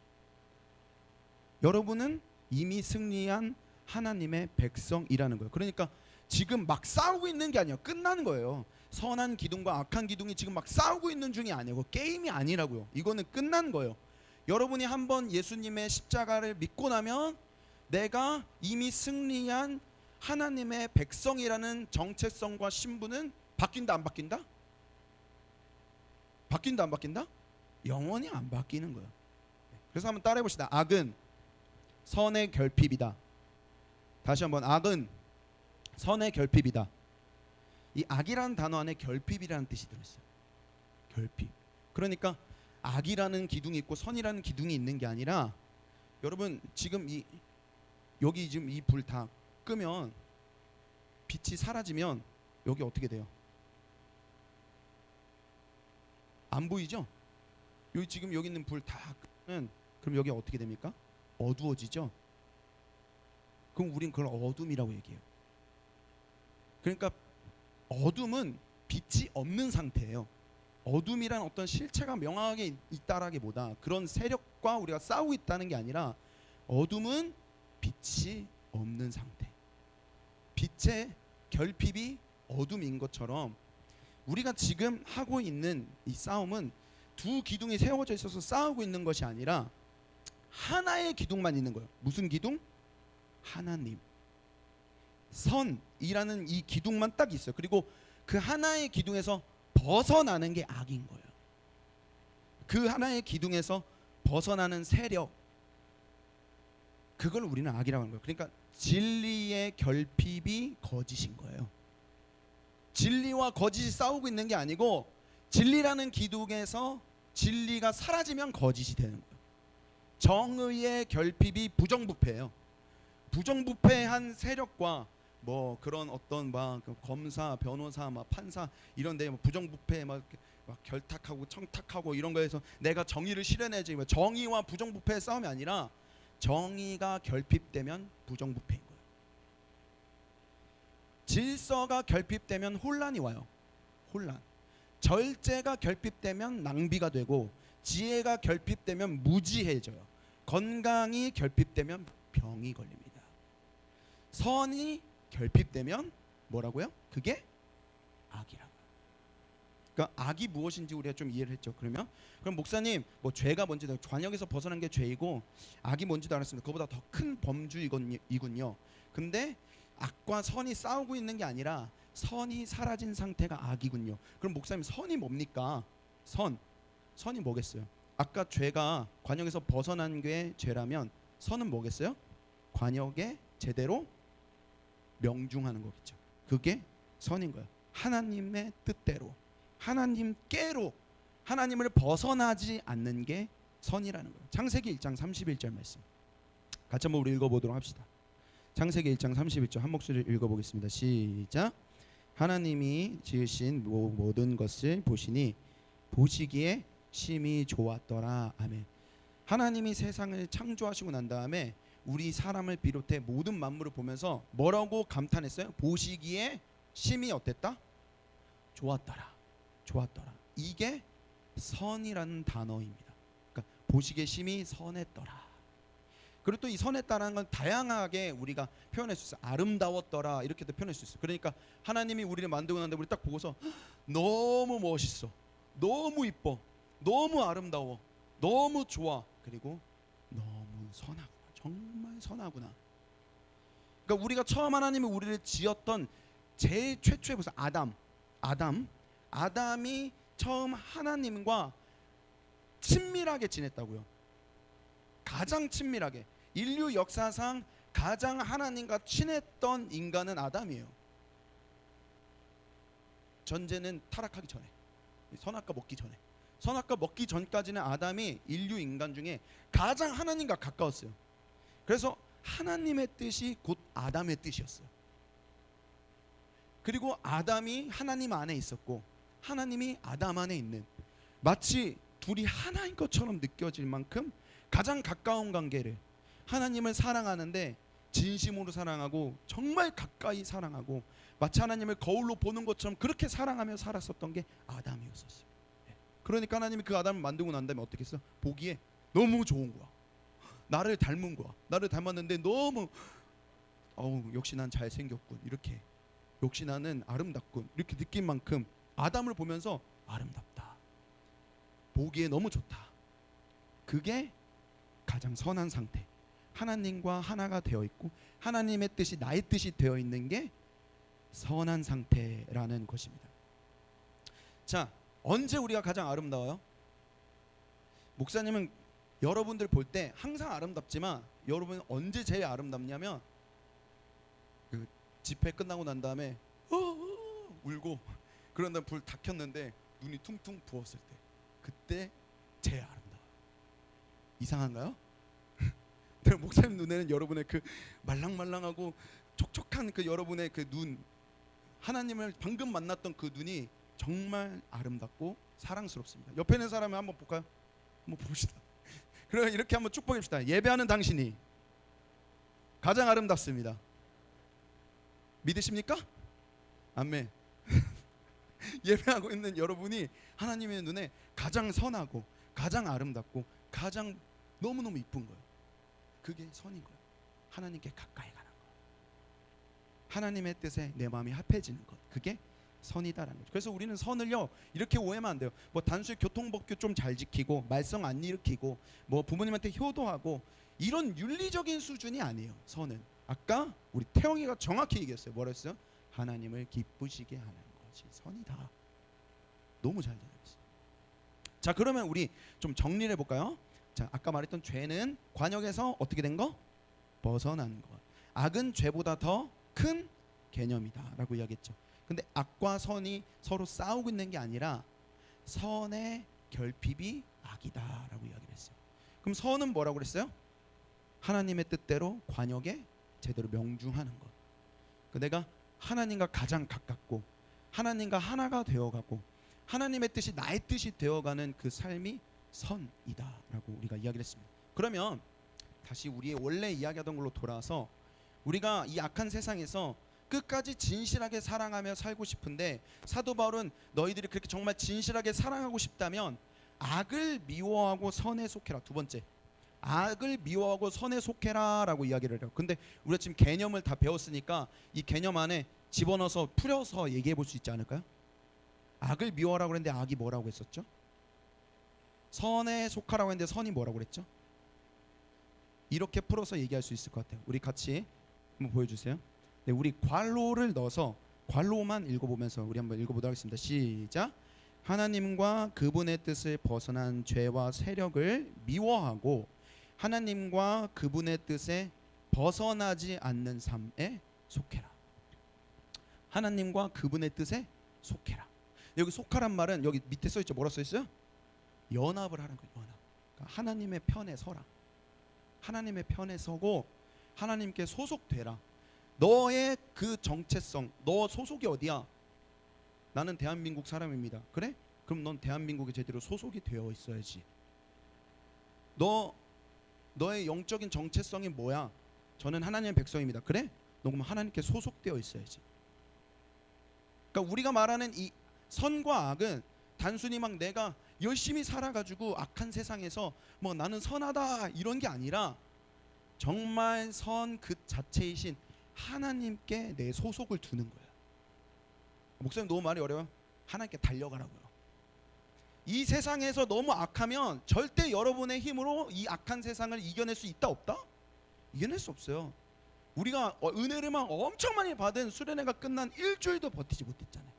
Speaker 4: 여러분은 이미 승리한 하나님의 백성이라는 거예요. 그러니까 지금 막 싸우고 있는 게 아니에요. 끝나는 거예요. 선한 기둥과 악한 기둥이 지금 막 싸우고 있는 중이 아니고 게임이 아니라고요. 이거는 끝난 거예요. 여러분이 한번 예수님의 십자가를 믿고 나면 내가 이미 승리한 하나님의 백성이라는 정체성과 신분은 바뀐다 안 바뀐다? 바뀐다 안 바뀐다? 영원히 안 바뀌는 거예요. 그래서 한번 따라해 봅시다. 악은 선의 결핍이다. 다시 한번, 악은 선의 결핍이다. 이 악이라는 단어 안에 결핍이라는 뜻이 들어있어요. 결핍. 그러니까 악이라는 기둥이 있고 선이라는 기둥이 있는 게 아니라, 여러분 지금 여기 지금 이 불 다 끄면, 빛이 사라지면 여기 어떻게 돼요? 안 보이죠? 여기 지금 여기 있는 불 다 끄면 그럼 여기 어떻게 됩니까? 어두워지죠? 그럼 우린 그걸 어둠이라고 얘기해요. 그러니까 어둠은 빛이 없는 상태예요. 어둠이란 어떤 실체가 명확하게 있다라기보다 그런 세력과 우리가 싸우고 있다는 게 아니라, 어둠은 빛이 없는 상태. 빛의 결핍이 어둠인 것처럼 우리가 지금 하고 있는 이 싸움은 두 기둥이 세워져 있어서 싸우고 있는 것이 아니라 하나의 기둥만 있는 거예요. 무슨 기둥? 하나님. 선이라는 이 기둥만 딱 있어요. 그리고 그 하나의 기둥에서 벗어나는 게 악인 거예요. 그 하나의 기둥에서 벗어나는 세력, 그걸 우리는 악이라고 하는 거예요. 그러니까 진리의 결핍이 거짓인 거예요. 진리와 거짓이 싸우고 있는 게 아니고, 진리라는 기둥에서 진리가 사라지면 거짓이 되는 거예요. 정의의 결핍이 부정부패예요. 부정부패한 세력과 뭐 그런 어떤 막 검사, 변호사, 막 판사 이런데 부정부패 막 결탁하고 청탁하고 이런 거에서 내가 정의를 실현해야지, 정의와 부정부패의 싸움이 아니라 정의가 결핍되면 부정부패인 거예요. 질서가 결핍되면 혼란이 와요. 혼란. 절제가 결핍되면 낭비가 되고, 지혜가 결핍되면 무지해져요. 건강이 결핍되면 병이 걸립니다. 선이 결핍되면 뭐라고요? 그게 악이라고요. 그러니까 악이 무엇인지 우리가 좀 이해를 했죠. 그럼 목사님 뭐 죄가 뭔지도 관역에서 벗어난 게 죄이고 악이 뭔지도 알았습니다. 그보다 더 큰 범주이군요. 근데 악과 선이 싸우고 있는 게 아니라 선이 사라진 상태가 악이군요. 그럼 목사님 선이 뭡니까? 선이 뭐겠어요? 아까 죄가 관역에서 벗어난 게 죄라면 선은 뭐겠어요? 관역에 제대로 명중하는 거겠죠. 그게 선인 거예요. 하나님의 뜻대로 하나님께로 하나님을 벗어나지 않는 게 선이라는 거예요. 창세기 1장 31절 말씀 같이 한번 우리 읽어보도록 합시다. 창세기 1장 31절 한 목소리를 읽어보겠습니다. 시작. 하나님이 지으신 모든 것을 보시니 보시기에 심히 좋았더라. 아멘. 하나님이 세상을 창조하시고 난 다음에 우리 사람을 비롯해 모든 만물을 보면서 뭐라고 감탄했어요? 보시기에 심히 어땠다? 좋았더라. 이게 선이라는 단어입니다. 그러니까 보시기에 심히 선했더라. 그리고 또 이 선했다라는 건 다양하게 우리가 표현할 수 있어요. 아름다웠더라 이렇게도 표현할 수 있어요. 그러니까 하나님이 우리를 만들고 난 다음에 우리 딱 보고서 너무 멋있어, 너무 이뻐, 너무 아름다워, 너무 좋아, 그리고 너무 선하구나, 정말 선하구나. 그러니까 우리가 처음 하나님이 우리를 지었던 제일 최초의 무슨 아담이 처음 하나님과 친밀하게 지냈다고요. 가장 친밀하게 인류 역사상 가장 하나님과 친했던 인간은 아담이에요. 전제는 타락하기 전에, 선악과 먹기 전까지는 아담이 인류 인간 중에 가장 하나님과 가까웠어요. 그래서 하나님의 뜻이 곧 아담의 뜻이었어요. 그리고 아담이 하나님 안에 있었고 하나님이 아담 안에 있는, 마치 둘이 하나인 것처럼 느껴질 만큼 가장 가까운 관계를, 하나님을 사랑하는데 진심으로 사랑하고 정말 가까이 사랑하고 마치 하나님을 거울로 보는 것처럼 그렇게 사랑하며 살았었던 게 아담이었었어요. 그러니까 하나님이 그 아담을 만들고 난 다음에 어떻게 했어? 보기에 너무 좋은 거야. 나를 닮은 거야. 나를 닮았는데 너무 역시 난 잘생겼군, 이렇게, 역시 나는 아름답군, 이렇게 느낀 만큼 아담을 보면서 아름답다, 보기에 너무 좋다. 그게 가장 선한 상태, 하나님과 하나가 되어 있고 하나님의 뜻이 나의 뜻이 되어 있는 게 선한 상태라는 것입니다. 자, 언제 우리가 가장 아름다워요? 목사님은 여러분들 볼 때 항상 아름답지만 여러분 언제 제일 아름답냐면 그 집회 끝나고 난 다음에 울고 그런 다음에 불 다 켰는데 눈이 퉁퉁 부었을 때, 그때 제일 아름다워요. 이상한가요? 목사님 눈에는 여러분의 그 말랑말랑하고 촉촉한 그 여러분의 그 눈, 하나님을 방금 만났던 그 눈이 정말 아름답고 사랑스럽습니다. 옆에 있는 사람을 한번 볼까요? 한번 봅시다. 그럼 이렇게 한번 축복합시다. 예배하는 당신이 가장 아름답습니다. 믿으십니까? 아멘. 예배하고 있는 여러분이 하나님의 눈에 가장 선하고 가장 아름답고 가장 너무너무 이쁜 거예요. 그게 선인 거예요. 하나님께 가까이 가는 거, 하나님의 뜻에 내 마음이 합해지는 것, 그게 선이다라는 거죠. 그래서 우리는 선을요 이렇게 오해하면 안 돼요. 뭐 단순히 교통법규 좀 잘 지키고 말썽 안 일으키고 뭐 부모님한테 효도하고 이런 윤리적인 수준이 아니에요. 선은 아까 우리 태영이가 정확히 얘기했어요. 뭐라 했어요? 하나님을 기쁘시게 하는 것이 선이다. 너무 잘 되었어요. 자, 그러면 우리 좀 정리를 해볼까요? 자, 아까 말했던 죄는 관역에서 어떻게 된 거? 벗어난 것. 악은 죄보다 더 큰 개념이다라고 이야기했죠. 근데 악과 선이 서로 싸우고 있는 게 아니라 선의 결핍이 악이다라고 이야기를 했어요. 그럼 선은 뭐라고 그랬어요? 하나님의 뜻대로 관역에 제대로 명중하는 것. 내가 하나님과 가장 가깝고 하나님과 하나가 되어가고 하나님의 뜻이 나의 뜻이 되어가는 그 삶이 선이다라고 우리가 이야기를 했습니다. 그러면 다시 우리의 원래 이야기하던 걸로 돌아와서 우리가 이 악한 세상에서 끝까지 진실하게 사랑하며 살고 싶은데, 사도 바울은 너희들이 그렇게 정말 진실하게 사랑하고 싶다면 악을 미워하고 선에 속해라. 두 번째, 악을 미워하고 선에 속해라 라고 이야기를 해요. 근데 우리가 지금 개념을 다 배웠으니까 이 개념 안에 집어넣어서 풀어서 얘기해 볼 수 있지 않을까요? 악을 미워하라고 그랬는데 악이 뭐라고 했었죠? 선에 속하라고 했는데 선이 뭐라고 그랬죠? 이렇게 풀어서 얘기할 수 있을 것 같아요. 우리 같이 한번 보여주세요. 네, 우리 괄호를 넣어서 괄호만 읽어보면서 우리 한번 읽어보도록 하겠습니다. 시작. 하나님과 그분의 뜻을 벗어난 죄와 세력을 미워하고 하나님과 그분의 뜻에 벗어나지 않는 삶에 속해라. 하나님과 그분의 뜻에 속해라. 여기 속하란 말은 여기 밑에 써 있죠. 뭐라 써 있어요? 연합을 하는 거예요. 연합. 그러니까 하나님의 편에 서라. 하나님의 편에 서고 하나님께 소속되라. 너의 그 정체성, 너 소속이 어디야? 나는 대한민국 사람입니다. 그래? 그럼 넌 대한민국에 제대로 소속이 되어 있어야지. 너의 영적인 정체성이 뭐야? 저는 하나님의 백성입니다. 그래? 너 그럼 하나님께 소속되어 있어야지. 그러니까 우리가 말하는 이 선과 악은 단순히 막 내가 열심히 살아가지고 악한 세상에서 뭐 나는 선하다 이런 게 아니라 정말 선 그 자체이신 하나님께 내 소속을 두는 거야. 목사님 너무 말이 어려워요. 하나님께 달려가라고요. 이 세상에서 너무 악하면 절대 여러분의 힘으로 이 악한 세상을 이겨낼 수 있다 없다? 이겨낼 수 없어요. 우리가 은혜를만 엄청 많이 받은 수련회가 끝난 일주일도 버티지 못했잖아요.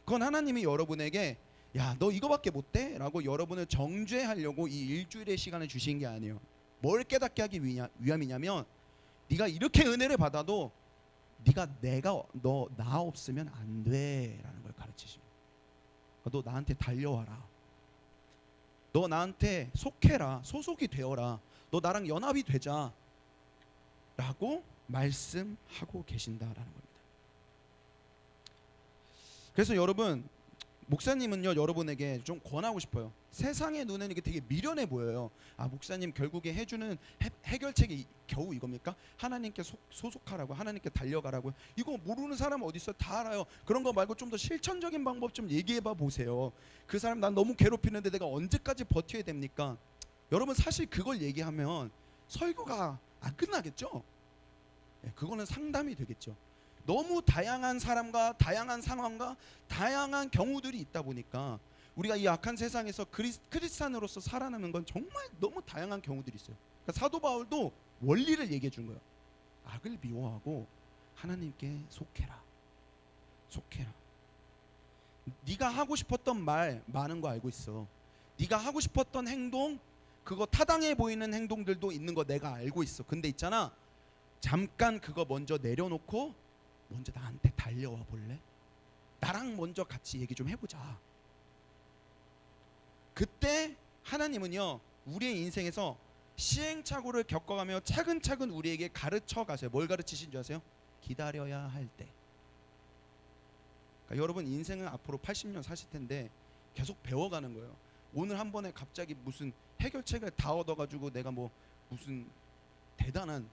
Speaker 4: 그건 하나님이 여러분에게 야 너 이거밖에 못돼? 라고 여러분을 정죄하려고 이 일주일의 시간을 주신 게 아니에요. 뭘 깨닫게 하기 위함이냐면 네가 이렇게 은혜를 받아도 너 나 없으면 안 돼라는 걸 가르치시고 너 나한테 달려와라. 너 나한테 속해라. 소속이 되어라. 너 나랑 연합이 되자 라고 말씀하고 계신다라는 겁니다. 그래서 여러분 목사님은요 여러분에게 좀 권하고 싶어요. 세상의 눈에는 이게 되게 미련해 보여요. 아 목사님 결국에 해주는 해결책이 겨우 이겁니까? 하나님께 소속하라고 하나님께 달려가라고. 이거 모르는 사람 어디 있어요? 다 알아요. 그런 거 말고 좀 더 실천적인 방법 좀 얘기해봐 보세요. 그 사람 난 너무 괴롭히는데 내가 언제까지 버텨야 됩니까? 여러분 사실 그걸 얘기하면 설교가 안 끝나겠죠? 네, 그거는 상담이 되겠죠. 너무 다양한 사람과 다양한 상황과 다양한 경우들이 있다 보니까 우리가 이 악한 세상에서 크리스찬으로서 살아남는 건 정말 너무 다양한 경우들이 있어요. 그러니까 사도 바울도 원리를 얘기해 준 거예요. 악을 미워하고 하나님께 속해라. 속해라. 네가 하고 싶었던 말 많은 거 알고 있어. 네가 하고 싶었던 행동 그거 타당해 보이는 행동들도 있는 거 내가 알고 있어. 근데 있잖아 잠깐 그거 먼저 내려놓고 먼저 나한테 달려와 볼래? 나랑 먼저 같이 얘기 좀 해보자. 그때 하나님은요 우리의 인생에서 시행착오를 겪어가며 차근차근 우리에게 가르쳐 가세요. 뭘 가르치신 줄 아세요? 기다려야 할 때. 그러니까 여러분 인생은 앞으로 80년 사실 텐데 계속 배워가는 거예요. 오늘 한 번에 갑자기 무슨 해결책을 다 얻어가지고 내가 뭐 무슨 대단한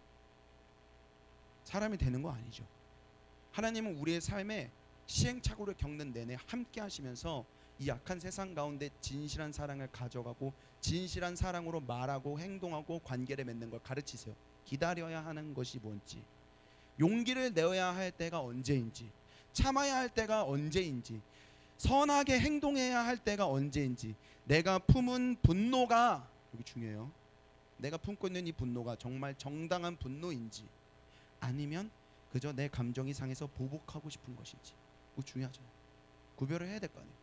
Speaker 4: 사람이 되는 거 아니죠. 하나님은 우리의 삶에 시행착오를 겪는 내내 함께 하시면서 이 약한 세상 가운데 진실한 사랑을 가져가고 진실한 사랑으로 말하고 행동하고 관계를 맺는 걸 가르치세요. 기다려야 하는 것이 뭔지, 용기를 내어야 할 때가 언제인지, 참아야 할 때가 언제인지, 선하게 행동해야 할 때가 언제인지, 내가 품은 분노가 여기 중요해요. 내가 품고 있는 이 분노가 정말 정당한 분노인지 아니면 그저 내 감정이 상해서 보복하고 싶은 것인지. 그거 중요하잖아요. 구별을 해야 될 거 아니에요.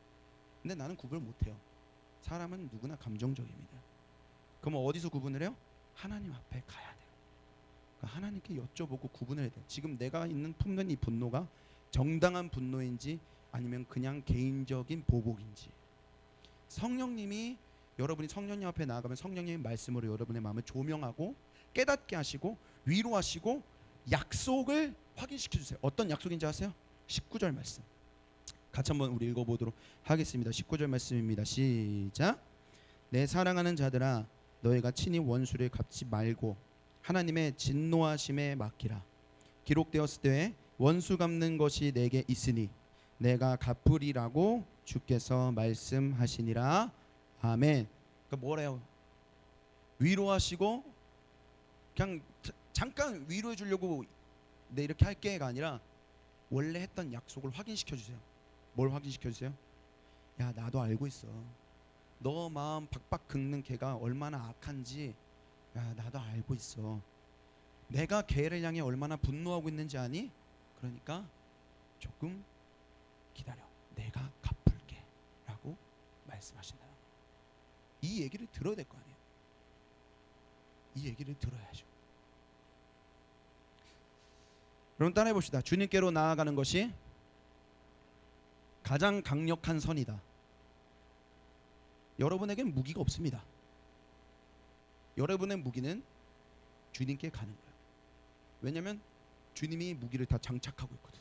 Speaker 4: 근데 나는 구별 못해요. 사람은 누구나 감정적입니다. 그럼 어디서 구분을 해요? 하나님 앞에 가야 돼요. 그러니까 하나님께 여쭤보고 구분을 해야 돼요. 지금 내가 품는 이 분노가 정당한 분노인지 아니면 그냥 개인적인 보복인지. 성령님이 여러분이 성령님 앞에 나아가면 성령님의 말씀으로 여러분의 마음을 조명하고 깨닫게 하시고 위로하시고 약속을 확인시켜 주세요. 어떤 약속인지 아세요? 19절 말씀. 같이 한번 우리 읽어보도록 하겠습니다. 19절 말씀입니다. 시작. 내 사랑하는 자들아 너희가 친히 원수를 갚지 말고 하나님의 진노하심에 맡기라. 기록되었을 때에 원수 갚는 것이 내게 있으니 내가 갚으리라고 주께서 말씀하시니라. 아멘. 그러니까 뭐래요? 위로하시고 그냥 잠깐 위로해 주려고 내 이렇게 할게가 아니라 원래 했던 약속을 확인시켜 주세요. 뭘 확인시켜 주세요? 야, 나도 알고 있어. 너 마음 박박 긁는 걔가 얼마나 악한지 야, 나도 알고 있어. 내가 걔를 향해 얼마나 분노하고 있는지 아니? 그러니까 조금 기다려. 내가 갚을게 라고 말씀하신다는 거예요. 이 얘기를 들어야 될 거 아니에요. 이 얘기를 들어야죠. 여러분 따라해 봅시다. 주님께로 나아가는 것이 가장 강력한 선이다. 여러분에겐 무기가 없습니다. 여러분의 무기는 주님께 가는 거예요. 왜냐하면 주님이 무기를 다 장착하고 있거든.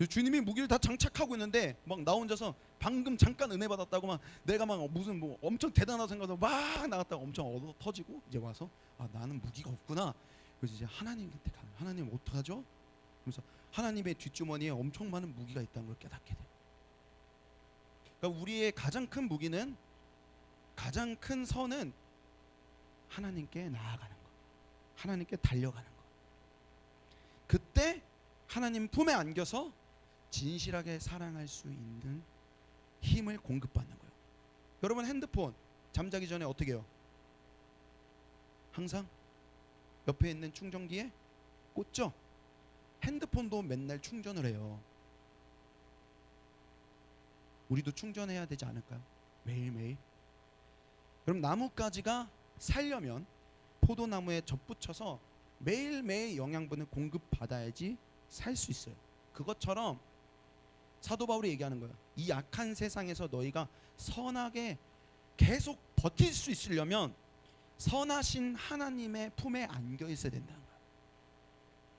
Speaker 4: 주님이 무기를 다 장착하고 있는데 막 나 혼자서 방금 잠깐 은혜 받았다고 막 내가 막 무슨 뭐 엄청 대단하다 생각해서 막 나갔다가 엄청 얻어 터지고 이제 와서 아, 나는 무기가 없구나. 그래서 이제 하나님한테 가는. 하나님 어떡하죠? 그래서 하나님의 뒷주머니에 엄청 많은 무기가 있다는 걸 깨닫게 돼요. 그러니까 우리의 가장 큰 무기는, 가장 큰 선은 하나님께 나아가는 것, 하나님께 달려가는 것. 그때 하나님 품에 안겨서 진실하게 사랑할 수 있는 힘을 공급받는 거예요. 여러분 핸드폰 잠자기 전에 어떻게 해요? 항상 옆에 있는 충전기에 꽂죠? 핸드폰도 맨날 충전을 해요. 우리도 충전해야 되지 않을까요? 매일매일. 그럼 나뭇가지가 살려면 포도나무에 젖붙여서 매일매일 영양분을 공급받아야지 살 수 있어요. 그것처럼 사도 바울이 얘기하는 거예요. 이 악한 세상에서 너희가 선하게 계속 버틸 수 있으려면 선하신 하나님의 품에 안겨 있어야 된다는 거예요.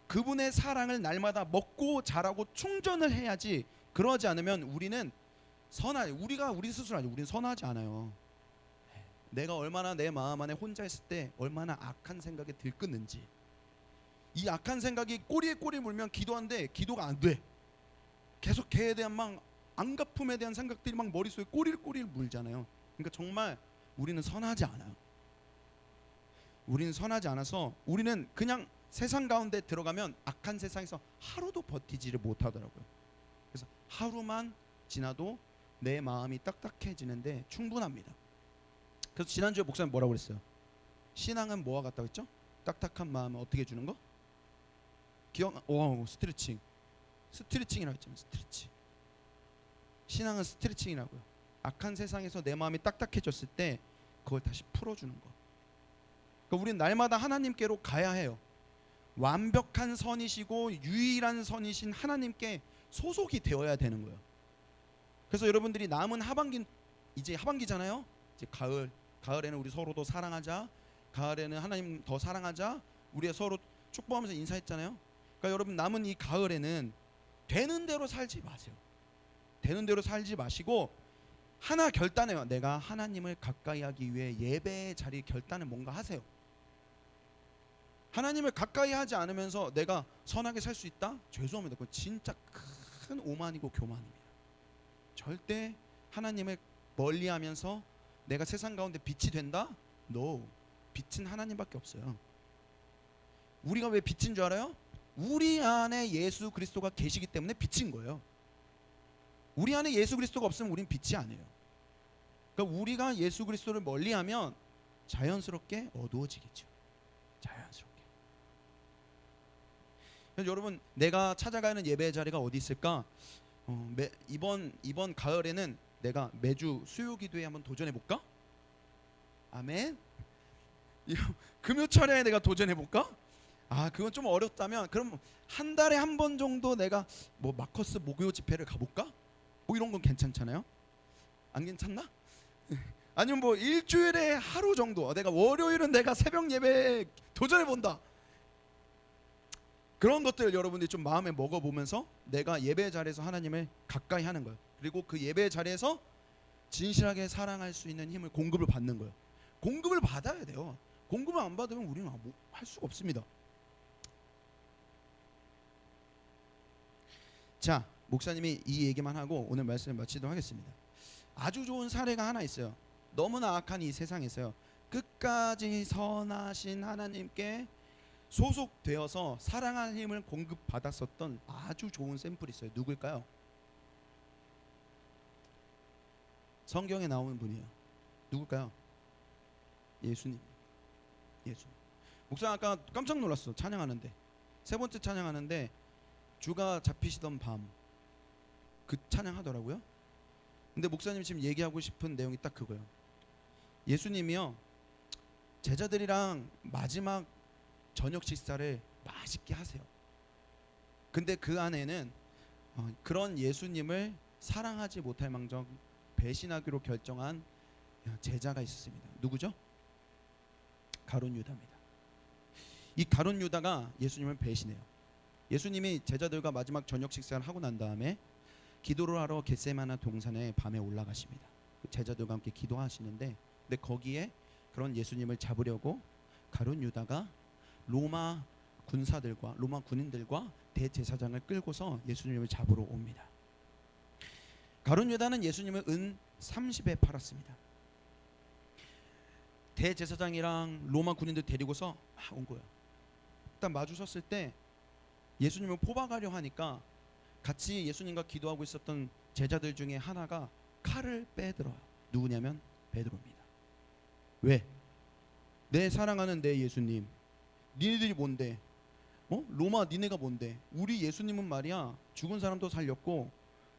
Speaker 4: 그분의 사랑을 날마다 먹고 자라고 충전을 해야지. 그러지 않으면 우리는 우리가 우리 스스로 아니고 우리는 선하지 않아요. 내가 얼마나 내 마음 안에 혼자 있을 때 얼마나 악한 생각에 들끓는지. 이 악한 생각이 꼬리에 꼬리 물면 기도하는데 기도가 안 돼. 계속 걔에 대한 막 안갚음에 대한 생각들이 막 머릿속에 꼬리를 물잖아요. 그러니까 정말 우리는 선하지 않아요. 우리는 선하지 않아서 우리는 그냥 세상 가운데 들어가면 악한 세상에서 하루도 버티지를 못하더라고요. 그래서 하루만 지나도 내 마음이 딱딱해지는데 충분합니다. 그래서 지난주에 목사님 뭐라고 그랬어요? 신앙은 뭐와 같다고 했죠? 딱딱한 마음을 어떻게 해주는 거? 스트레칭이라고 했잖아요. 스트레칭. 신앙은 스트레칭이라고요. 악한 세상에서 내 마음이 딱딱해졌을 때 그걸 다시 풀어주는 거. 그러니까 우리는 날마다 하나님께로 가야 해요. 완벽한 선이시고 유일한 선이신 하나님께 소속이 되어야 되는 거예요. 그래서 여러분들이 남은 하반기, 이제 하반기잖아요. 이제 가을에는 우리 서로 더 사랑하자. 가을에는 하나님 더 사랑하자. 우리 서로 축복하면서 인사했잖아요. 그러니까 여러분 남은 이 가을에는 되는 대로 살지 마세요. 되는 대로 살지 마시고 하나 결단해요. 내가 하나님을 가까이 하기 위해 예배의 자리 결단을 뭔가 하세요. 하나님을 가까이 하지 않으면서 내가 선하게 살 수 있다? 죄송합니다. 그건 진짜 큰 오만이고 교만입니다. 절대 하나님을 멀리하면서 내가 세상 가운데 빛이 된다? No. 빛은 하나님밖에 없어요. 우리가 왜 빛인 줄 알아요? 우리 안에 예수 그리스도가 계시기 때문에 빛인 거예요. 우리 안에 예수 그리스도가 없으면 우린 빛이 아니에요. 그러니까 우리가 예수 그리스도를 멀리하면 자연스럽게 어두워지겠죠. 자연스럽게. 그래서 여러분 내가 찾아가는 예배의 자리가 어디 있을까? 이번 가을에는 내가 매주 수요 기도에 한번 도전해 볼까? 아멘. 금요 철야에 내가 도전해 볼까? 아, 그건 좀 어렵다면 그럼 한 달에 한 번 정도 내가 뭐 마커스 목요 집회를 가볼까? 뭐 이런 건 괜찮잖아요. 안 괜찮나? 아니면 뭐 일주일에 하루 정도 내가 월요일은 내가 새벽 예배에 도전해 본다. 그런 것들 여러분들이 좀 마음에 먹어보면서 내가 예배 자리에서 하나님을 가까이 하는 거예요. 그리고 그 예배 자리에서 진실하게 사랑할 수 있는 힘을 공급을 받는 거예요. 공급을 받아야 돼요. 공급을 안 받으면 우리는 뭐 할 수가 없습니다. 자, 목사님이 이 얘기만 하고 오늘 말씀을 마치도록 하겠습니다. 아주 좋은 사례가 하나 있어요. 너무나 악한 이 세상에서요, 끝까지 선하신 하나님께 소속되어서 사랑하는 힘을 공급받았었던 아주 좋은 샘플이 있어요. 누굴까요? 성경에 나오는 분이에요. 누굴까요? 예수님. 예수. 목사 아까 깜짝 놀랐어. 찬양하는데 세 번째 찬양하는데 주가 잡히시던 밤 그 찬양하더라고요. 근데 목사님 지금 얘기하고 싶은 내용이 딱 그거예요. 예수님이요 제자들이랑 마지막 저녁 식사를 맛있게 하세요. 근데 그 안에는 그런 예수님을 사랑하지 못할 망정 배신하기로 결정한 제자가 있었습니다. 누구죠? 가룟 유다입니다. 이 가룟 유다가 예수님을 배신해요. 예수님이 제자들과 마지막 저녁 식사를 하고 난 다음에 기도를 하러 겟세마네 동산에 밤에 올라가십니다. 제자들과 함께 기도하시는데 근데 거기에 그런 예수님을 잡으려고 가룟 유다가 로마 군사들과 로마 군인들과 대제사장을 끌고서 예수님을 잡으러 옵니다. 가룟 유다는 예수님을 은 30에 팔았습니다. 대제사장이랑 로마 군인들 데리고서 온 거예요. 일단 마주섰을 때 예수님을 포박하려 하니까 같이 예수님과 기도하고 있었던 제자들 중에 하나가 칼을 빼들어요. 누구냐면 베드로입니다. 왜? 내 사랑하는 내 예수님, 니네들이 뭔데? 로마 니네가 뭔데? 우리 예수님은 말이야 죽은 사람도 살렸고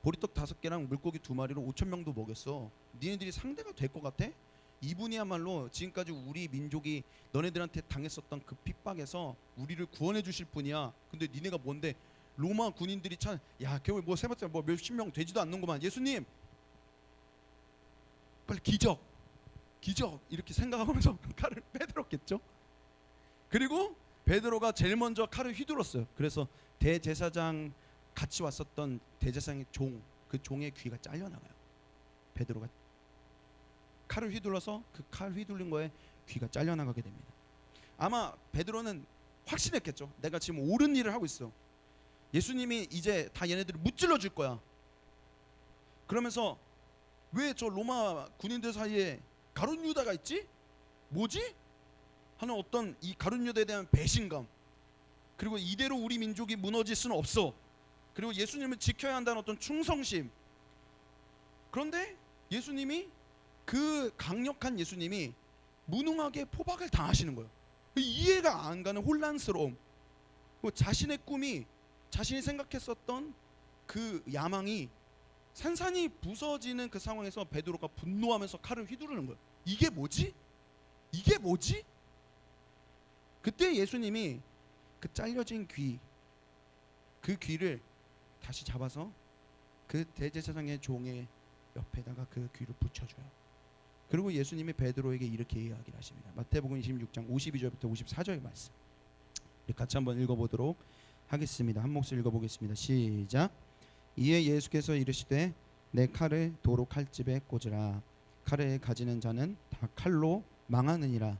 Speaker 4: 보리떡 5개랑 물고기 2마리로 5,000명도 먹였어. 니네들이 상대가 될 것 같아? 이분이야말로 지금까지 우리 민족이 너네들한테 당했었던 그 핍박에서 우리를 구원해 주실 분이야. 근데 니네가 뭔데? 로마 군인들이 겨우 뭐 세봤자 뭐 몇십 명 되지도 않는구만. 예수님 빨리 기적 이렇게 생각하면서 칼을 빼들었겠죠. 그리고 베드로가 제일 먼저 칼을 휘둘렀어요. 그래서 대제사장 같이 왔었던 대제사장의 그 종의 귀가 잘려나가요. 베드로가 칼을 휘둘러서 그 칼 휘둘린 거에 귀가 잘려나가게 됩니다. 아마 베드로는 확신했겠죠. 내가 지금 옳은 일을 하고 있어. 예수님이 이제 다 얘네들을 무찔러 줄 거야. 그러면서 왜 저 로마 군인들 사이에 가룟 유다가 있지? 뭐지? 하는 어떤 이 가룟 유다에 대한 배신감, 그리고 이대로 우리 민족이 무너질 수는 없어. 그리고 예수님을 지켜야 한다는 어떤 충성심. 그런데 예수님이 그 강력한 예수님이 무능하게 포박을 당하시는 거예요. 이해가 안 가는 혼란스러움. 자신의 꿈이 자신이 생각했었던 그 야망이 산산이 부서지는 그 상황에서 베드로가 분노하면서 칼을 휘두르는 거예요. 이게 뭐지? 이게 뭐지? 그때 예수님이 그 잘려진 귀, 그 귀를 다시 잡아서 그 대제사장의 종의 옆에다가 그 귀를 붙여줘요. 그리고 예수님이 베드로에게 이렇게 이야기를 하십니다. 마태복음 26장 52절부터 54절의 말씀. 우리 같이 한번 읽어보도록 하겠습니다. 한 목소리 읽어보겠습니다. 시작. 이에 예수께서 이르시되 내 칼을 도로 칼집에 꽂으라. 칼을 가지는 자는 다 칼로 망하느니라.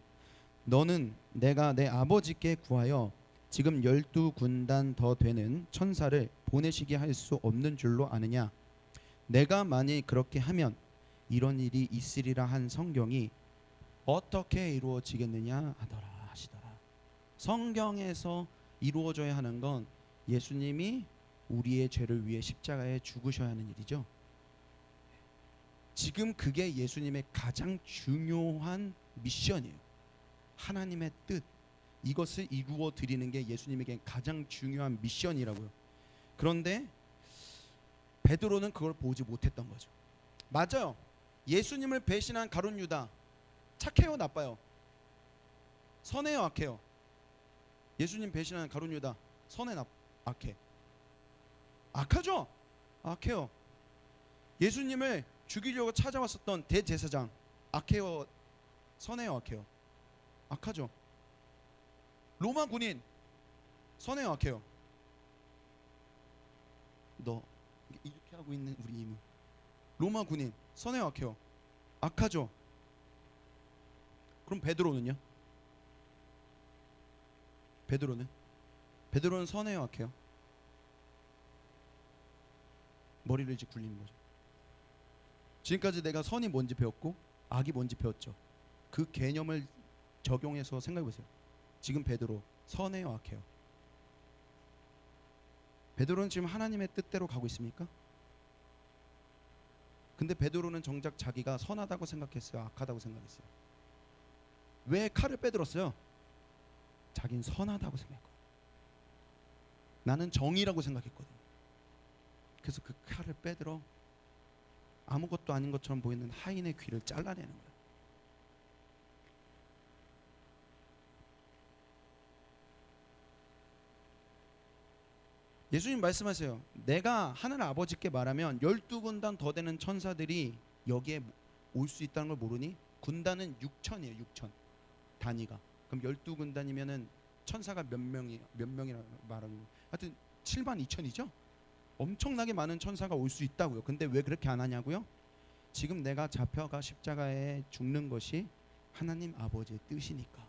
Speaker 4: 너는 내가 내 아버지께 구하여 지금 12군단 더 되는 천사를 보내시게 할 수 없는 줄로 아느냐. 내가 만일 그렇게 하면 이런 일이 있으리라 한 성경이 어떻게 이루어지겠느냐 하시더라. 성경에서 이루어져야 하는 건 예수님이 우리의 죄를 위해 십자가에 죽으셔야 하는 일이죠. 지금 그게 예수님의 가장 중요한 미션이에요. 하나님의 뜻, 이것을 이루어 드리는 게 예수님에게 가장 중요한 미션이라고요. 그런데 베드로는 그걸 보지 못했던 거죠. 맞아요. 예수님을 배신한 가룟 유다 착해요, 나빠요? 선해요, 악해요? 예수님 배신한 가룟 유다 선해, 악해? 악하죠? 악해요. 예수님을 죽이려고 찾아왔었던 대제사장 악해요, 선해요, 악해요? 악하죠. 로마 군인 선해요, 악해요? 너 이렇게 하고 있는 우리 이모 로마 군인 선해요, 악해요? 악하죠. 그럼 베드로는요? 베드로는 선해요, 악해요? 머리를 이제 굴리는 거죠. 지금까지 내가 선이 뭔지 배웠고 악이 뭔지 배웠죠. 그 개념을 적용해서 생각해 보세요. 지금 베드로 선해요, 악해요? 베드로는 지금 하나님의 뜻대로 가고 있습니까? 근데 베드로는 정작 자기가 선하다고 생각했어요, 악하다고 생각했어요? 왜 칼을 빼들었어요? 자기는 선하다고 생각했고 나는 정의라고 생각했거든. 그래서 그 칼을 빼들어 아무것도 아닌 것처럼 보이는 하인의 귀를 잘라내는 거예요. 예수님 말씀하세요. 내가 하늘 아버지께 말하면 12군단 더 되는 천사들이 여기에 올 수 있다는 걸 모르니? 군단은 6천이에요. 6천 단위가. 그럼 12군단이면은 천사가 몇 명이라 말하는 거예요. 하여튼 7만 2천이죠. 엄청나게 많은 천사가 올 수 있다고요. 근데 왜 그렇게 안 하냐고요? 지금 내가 잡혀가 십자가에 죽는 것이 하나님 아버지의 뜻이니까.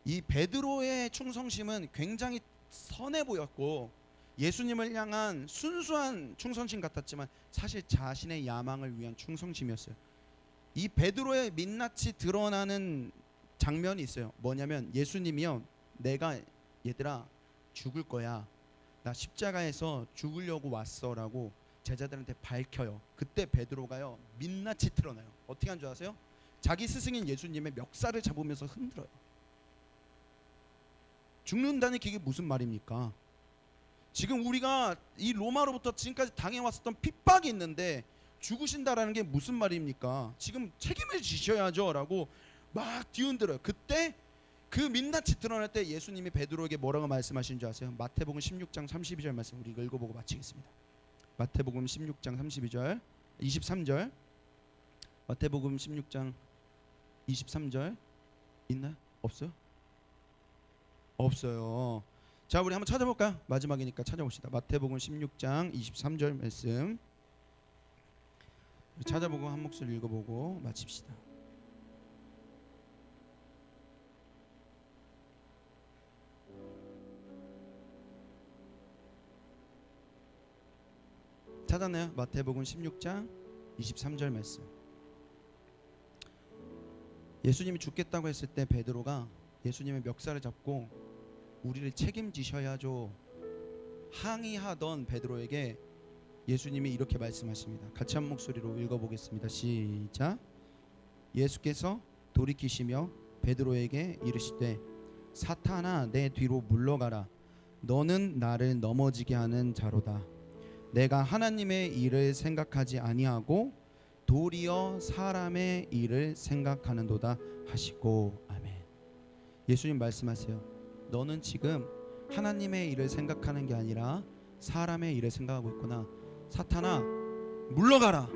Speaker 4: 이 베드로의 충성심은 굉장히 선해 보였고 예수님을 향한 순수한 충성심 같았지만 사실 자신의 야망을 위한 충성심이었어요. 이 베드로의 민낯이 드러나는 장면이 있어요. 뭐냐면 예수님이요, 내가 얘들아 죽을 거야, 나 십자가에서 죽으려고 왔어라고 제자들한테 밝혀요. 그때 베드로가요 민낯이 드러나요. 어떻게 한 줄 아세요? 자기 스승인 예수님의 멱살을 잡으면서 흔들어요. 죽는다는 게 무슨 말입니까? 지금 우리가 이 로마로부터 지금까지 당해왔었던 핍박이 있는데 죽으신다라는 게 무슨 말입니까? 지금 책임을 지셔야죠 라고 막 뒤흔들어요. 그때 그 민낯이 드러날 때 예수님이 베드로에게 뭐라고 말씀하신 줄 아세요? 마태복음 16장 32절 말씀 우리 읽어보고 마치겠습니다. 마태복음 16장 32절 23절 마태복음 16장 23절 있나요? 없어요? 없어요. 자, 우리 한번 찾아볼까요? 마지막이니까 찾아봅시다. 마태복음 16장 23절 말씀 찾아보고 한 목소리 읽어보고 마칩시다. 찾았나요? 마태복음 16장 23절 말씀. 예수님이 죽겠다고 했을 때 베드로가 예수님의 멱살을 잡고 우리를 책임지셔야죠 항의하던 베드로에게 예수님이 이렇게 말씀하십니다. 같이 한 목소리로 읽어보겠습니다. 시작. 예수께서 돌이키시며 베드로에게 이르시되 사탄아 내 뒤로 물러가라 너는 나를 넘어지게 하는 자로다. 내가 하나님의 일을 생각하지 아니하고 도리어 사람의 일을 생각하는도다 하시고. 아멘. 예수님 말씀하세요. 너는 지금 하나님의 일을 생각하는 게 아니라 사람의 일을 생각하고 있구나. 사탄아 물러가라.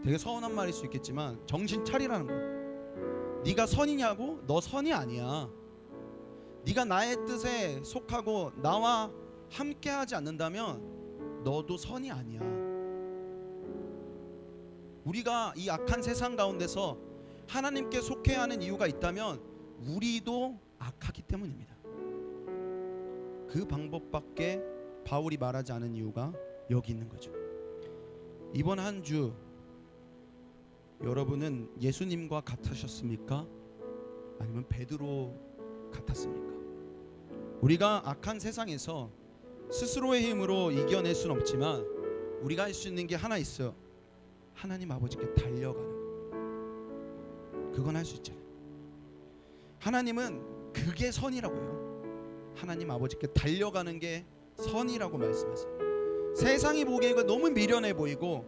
Speaker 4: 되게 서운한 말일 수 있겠지만 정신 차리라는 거야. 네가 선이냐고? 너 선이 아니야. 네가 나의 뜻에 속하고 나와 함께하지 않는다면 너도 선이 아니야. 우리가 이 악한 세상 가운데서 하나님께 속해야 하는 이유가 있다면 우리도 악하기 때문입니다. 그 방법밖에 바울이 말하지 않은 이유가 여기 있는 거죠. 이번 한 주 여러분은 예수님과 같으셨습니까? 아니면 베드로 같았습니까? 우리가 악한 세상에서 스스로의 힘으로 이겨낼 수는 없지만 우리가 할 수 있는 게 하나 있어요. 하나님 아버지께 달려가는 거. 그건 할 수 있잖아요. 하나님은 그게 선이라고 해요. 하나님 아버지께 달려가는 게 선이라고 말씀하세요. 세상이 보기에 이거 너무 미련해 보이고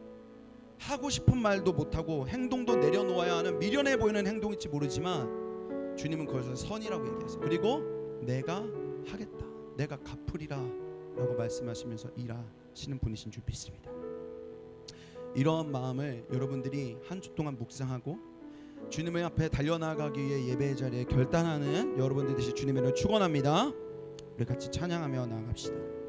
Speaker 4: 하고 싶은 말도 못하고 행동도 내려놓아야 하는 미련해 보이는 행동일지 모르지만 주님은 그것을 선이라고 얘기하세요. 그리고 내가 하겠다, 내가 갚으리라 라고 말씀하시면서 일하시는 분이신 줄 믿습니다. 이러한 마음을 여러분들이 한 주 동안 묵상하고 주님의 앞에 달려나가기 위해 예배의 자리에 결단하는 여러분들 되시 주님의 이름으로 축원합니다. 우리 같이 찬양하며 나아갑시다.